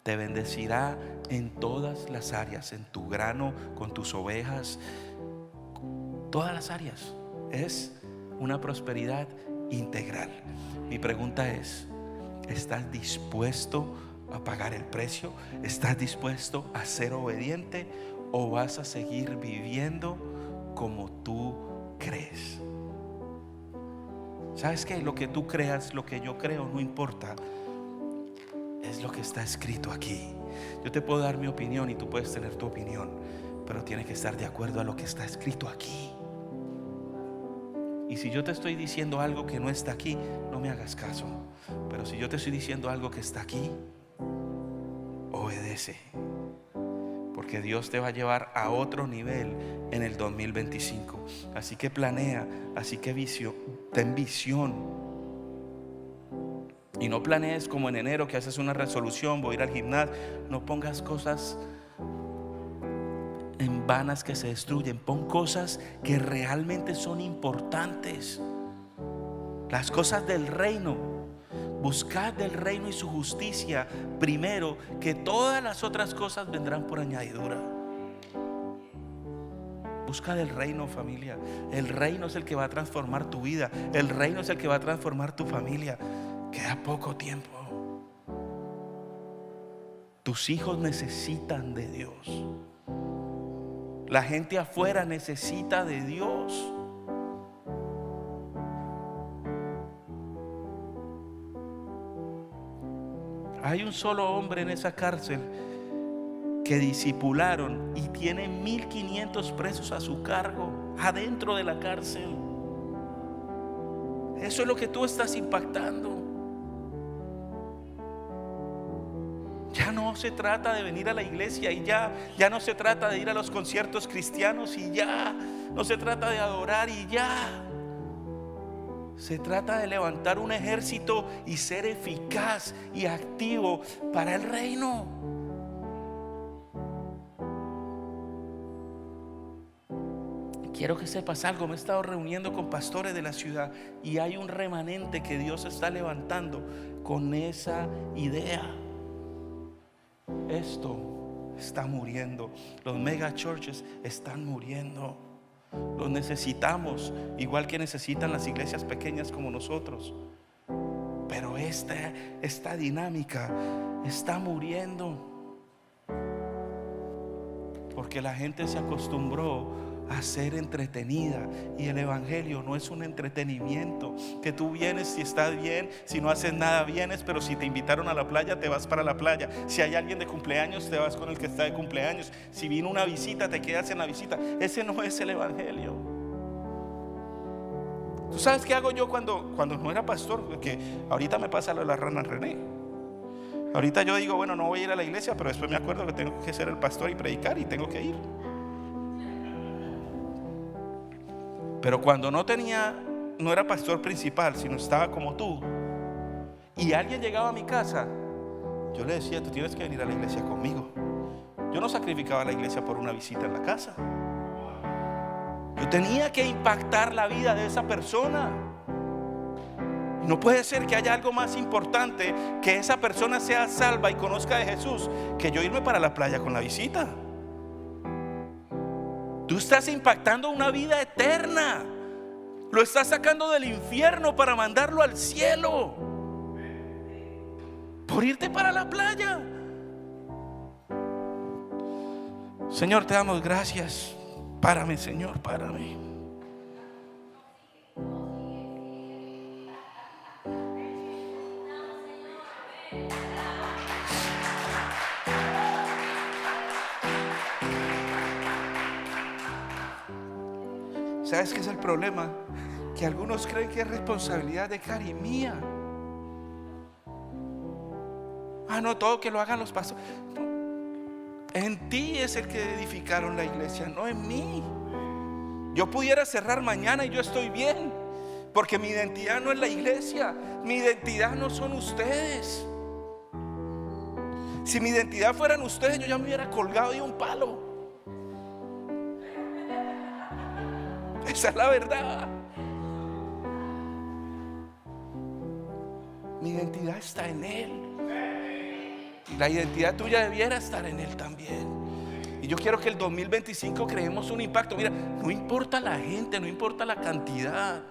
Te bendecirá en todas las áreas, en tu grano, con tus ovejas, todas las áreas. Es una prosperidad integral. Mi pregunta es: ¿estás dispuesto a pagar el precio? ¿Estás dispuesto a ser obediente? ¿O vas a seguir viviendo como tú crees? ¿Sabes qué? Lo que tú creas, lo que yo creo, no importa. Es lo que está escrito aquí. Yo te puedo dar mi opinión y tú puedes tener tu opinión, pero tiene que estar de acuerdo a lo que está escrito aquí. Y si yo te estoy diciendo algo que no está aquí, no me hagas caso. Pero si yo te estoy diciendo algo que está aquí, obedece. Porque Dios te va a llevar a otro nivel en el 2025. Así que planea, así que ten visión. Y no planees como en enero que haces una resolución, voy a ir al gimnasio. No pongas cosas en vanas que se destruyen. Pon cosas que realmente son importantes. Las cosas del reino. Buscad del reino y su justicia primero, que todas las otras cosas vendrán por añadidura. Busca del reino, familia. El reino es el que va a transformar tu vida. El reino es el que va a transformar tu familia. Queda poco tiempo. Tus hijos necesitan de Dios. La gente afuera necesita de Dios. Hay un solo hombre en esa cárcel que discipularon y tiene 1,500 presos a su cargo, adentro de la cárcel. Eso es lo que tú estás impactando. Ya no se trata de venir a la iglesia y ya no se trata de ir a los conciertos cristianos y ya no se trata de adorar y ya. Se trata de levantar un ejército y ser eficaz y activo para el reino. Quiero que sepas algo. Me he estado reuniendo con pastores de la ciudad y hay un remanente que Dios está levantando con esa idea. Esto está muriendo. Los mega churches están muriendo. Los necesitamos, igual que necesitan las iglesias pequeñas como nosotros. Pero esta dinámica está muriendo porque la gente se acostumbró a ser entretenida, y el evangelio no es un entretenimiento que tú vienes, si estás bien, si no haces nada vienes, pero si te invitaron a la playa te vas para la playa, si hay alguien de cumpleaños te vas con el que está de cumpleaños, si vino una visita te quedas en la visita. Ese no es el evangelio. ¿Tú sabes qué hago yo cuando no era pastor? Porque ahorita me pasa lo de la rana René. Ahorita yo digo, bueno, no voy a ir a la iglesia, pero después me acuerdo que tengo que ser el pastor y predicar y tengo que ir. Pero cuando no era pastor principal, sino estaba como tú, y alguien llegaba a mi casa, yo le decía, tú tienes que venir a la iglesia conmigo. Yo no sacrificaba la iglesia por una visita en la casa. Yo tenía que impactar la vida de esa persona. Y no puede ser que haya algo más importante que esa persona sea salva y conozca de Jesús que yo irme para la playa con la visita. Tú estás impactando una vida eterna. Lo estás sacando del infierno para mandarlo al cielo, por irte para la playa. Señor, te damos gracias. Párame, Señor, párame. ¿Sabes qué es el problema? Que algunos creen que es responsabilidad de Cari mía. No, todo que lo hagan los pastores. En ti es el que edificaron la iglesia, no en mí. Yo pudiera cerrar mañana y yo estoy bien, porque mi identidad no es la iglesia, mi identidad no son ustedes. Si mi identidad fueran ustedes, yo ya me hubiera colgado de un palo. Esa es la verdad. Mi identidad está en Él. Y la identidad tuya debiera estar en Él también. Y yo quiero que el 2025 creemos un impacto. Mira, no importa la gente, no importa la cantidad.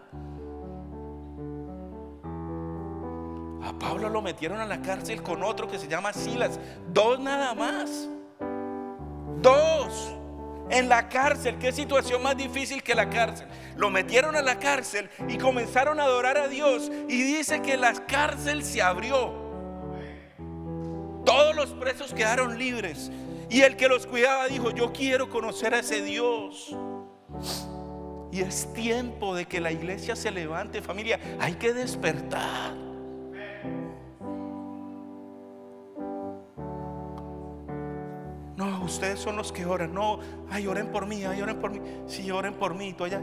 A Pablo lo metieron a la cárcel con otro que se llama Silas. 2 nada más. 2 en la cárcel. ¿Qué situación más difícil que la cárcel? Lo metieron a la cárcel y comenzaron a adorar a Dios. Y dice que la cárcel se abrió. Todos los presos quedaron libres. Y el que los cuidaba dijo: yo quiero conocer a ese Dios. Y es tiempo de que la iglesia se levante, familia. Hay que despertar. No, ustedes son los que oran. No, ay, oren por mí, ay, oren por mí. Sí, oren por mí. Tú allá.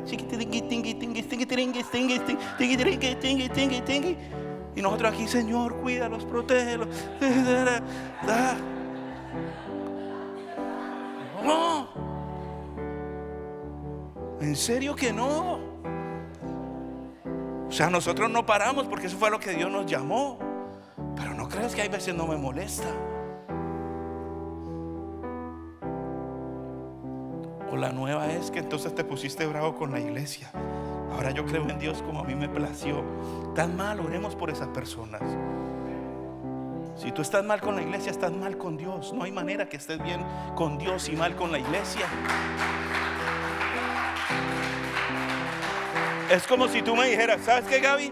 Y nosotros aquí: Señor, cuídalos, protégelos. No, en serio que no. O sea, nosotros no paramos porque eso fue lo que Dios nos llamó. Pero no creas que hay veces no me molesta. O la nueva es que entonces te pusiste bravo con la iglesia. Ahora yo creo en Dios como a mí me plació. Tan mal, oremos por esas personas. Si tú estás mal con la iglesia, estás mal con Dios. No hay manera que estés bien con Dios y mal con la iglesia. Es como si tú me dijeras: ¿sabes qué, Gaby?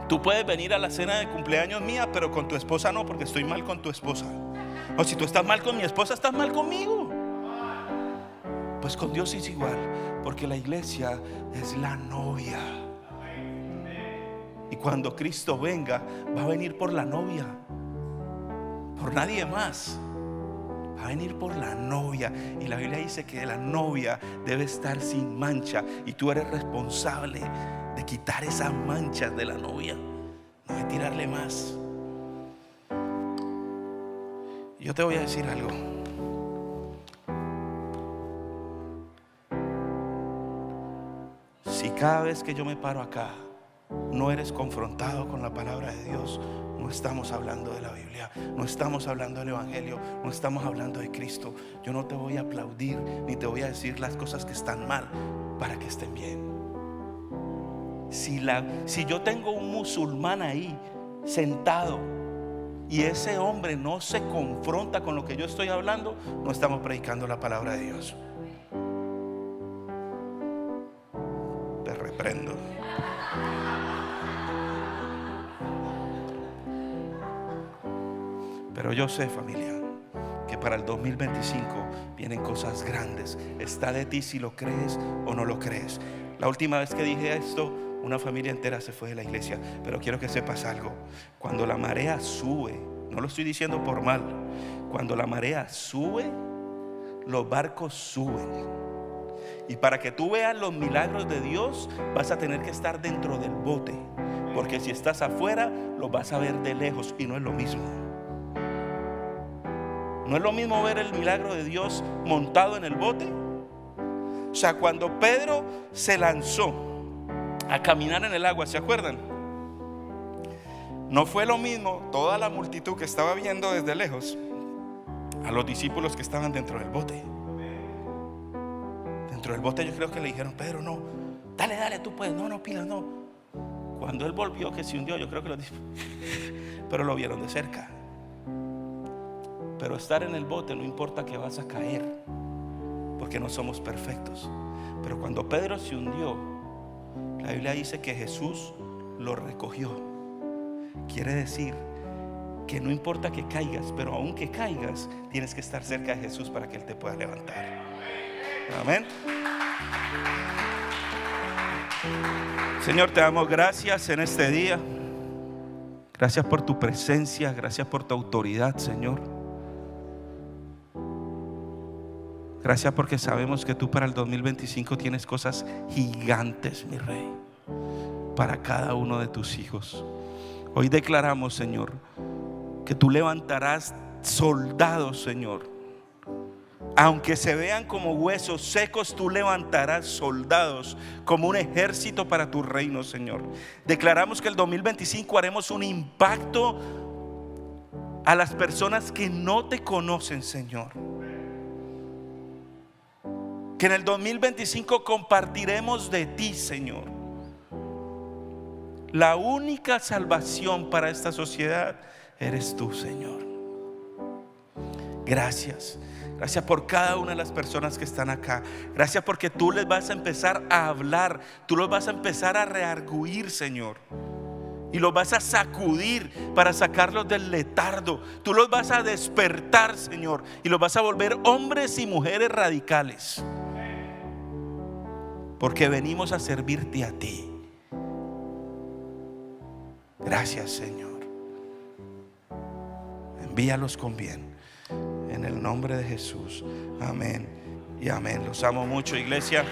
Tú puedes venir a la cena de cumpleaños mía, pero con tu esposa no, porque estoy mal con tu esposa. O si tú estás mal con mi esposa, estás mal conmigo. Pues con Dios es igual, porque la iglesia es la novia. Y cuando Cristo venga, va a venir por la novia, por nadie más. Va a venir por la novia. Y la Biblia dice que la novia debe estar sin mancha. Y tú eres responsable de quitar esas manchas de la novia, no de tirarle más. Yo te voy a decir algo. Si cada vez que yo me paro acá no eres confrontado con la palabra de Dios, no estamos hablando de la Biblia, no estamos hablando del Evangelio, no estamos hablando de Cristo. Yo no te voy a aplaudir ni te voy a decir las cosas que están mal para que estén bien. Si yo tengo un musulmán ahí sentado y ese hombre no se confronta con lo que yo estoy hablando, no estamos predicando la palabra de Dios. Te reprendo. Pero yo sé, familia, que para el 2025 vienen cosas grandes. Está de ti si lo crees o no lo crees. La última vez que dije esto, una familia entera se fue de la iglesia. Pero quiero que sepas algo. Cuando la marea sube, no lo estoy diciendo por mal, cuando la marea sube, los barcos suben. Y para que tú veas los milagros de Dios, vas a tener que estar dentro del bote. Porque si estás afuera, los vas a ver de lejos y no es lo mismo. No es lo mismo ver el milagro de Dios montado en el bote. O sea, cuando Pedro se lanzó a caminar en el agua, ¿se acuerdan? No fue lo mismo toda la multitud que estaba viendo desde lejos a los discípulos que estaban dentro del bote. Dentro del bote yo creo que le dijeron: Pedro, no, dale, tú puedes. No, pilas, no. Cuando él volvió, que se hundió, yo creo que lo dijo, pero lo vieron de cerca. Pero estar en el bote no importa que vas a caer, porque no somos perfectos. Pero cuando Pedro se hundió, la Biblia dice que Jesús lo recogió. Quiere decir que no importa que caigas, pero aunque caigas, tienes que estar cerca de Jesús para que Él te pueda levantar. Amén. Señor, te damos gracias en este día. Gracias por tu presencia, gracias por tu autoridad, Señor. Gracias porque sabemos que tú para el 2025 tienes cosas gigantes, mi Rey, para cada uno de tus hijos. Hoy declaramos, Señor, que tú levantarás soldados, Señor. Aunque se vean como huesos secos, tú levantarás soldados como un ejército para tu reino, Señor. Declaramos que el 2025 haremos un impacto a las personas que no te conocen, Señor. Que en el 2025 compartiremos de ti, Señor. La única salvación para esta sociedad eres tú, Señor. Gracias. Gracias por cada una de las personas que están acá. Gracias porque tú les vas a empezar a hablar. Tú los vas a empezar a reargüir, Señor. Y los vas a sacudir para sacarlos del letardo. Tú los vas a despertar, Señor. Y los vas a volver hombres y mujeres radicales. Porque venimos a servirte a ti. Gracias, Señor. Envíalos con bien. En el nombre de Jesús. Amén y amén. Los amo mucho, iglesia.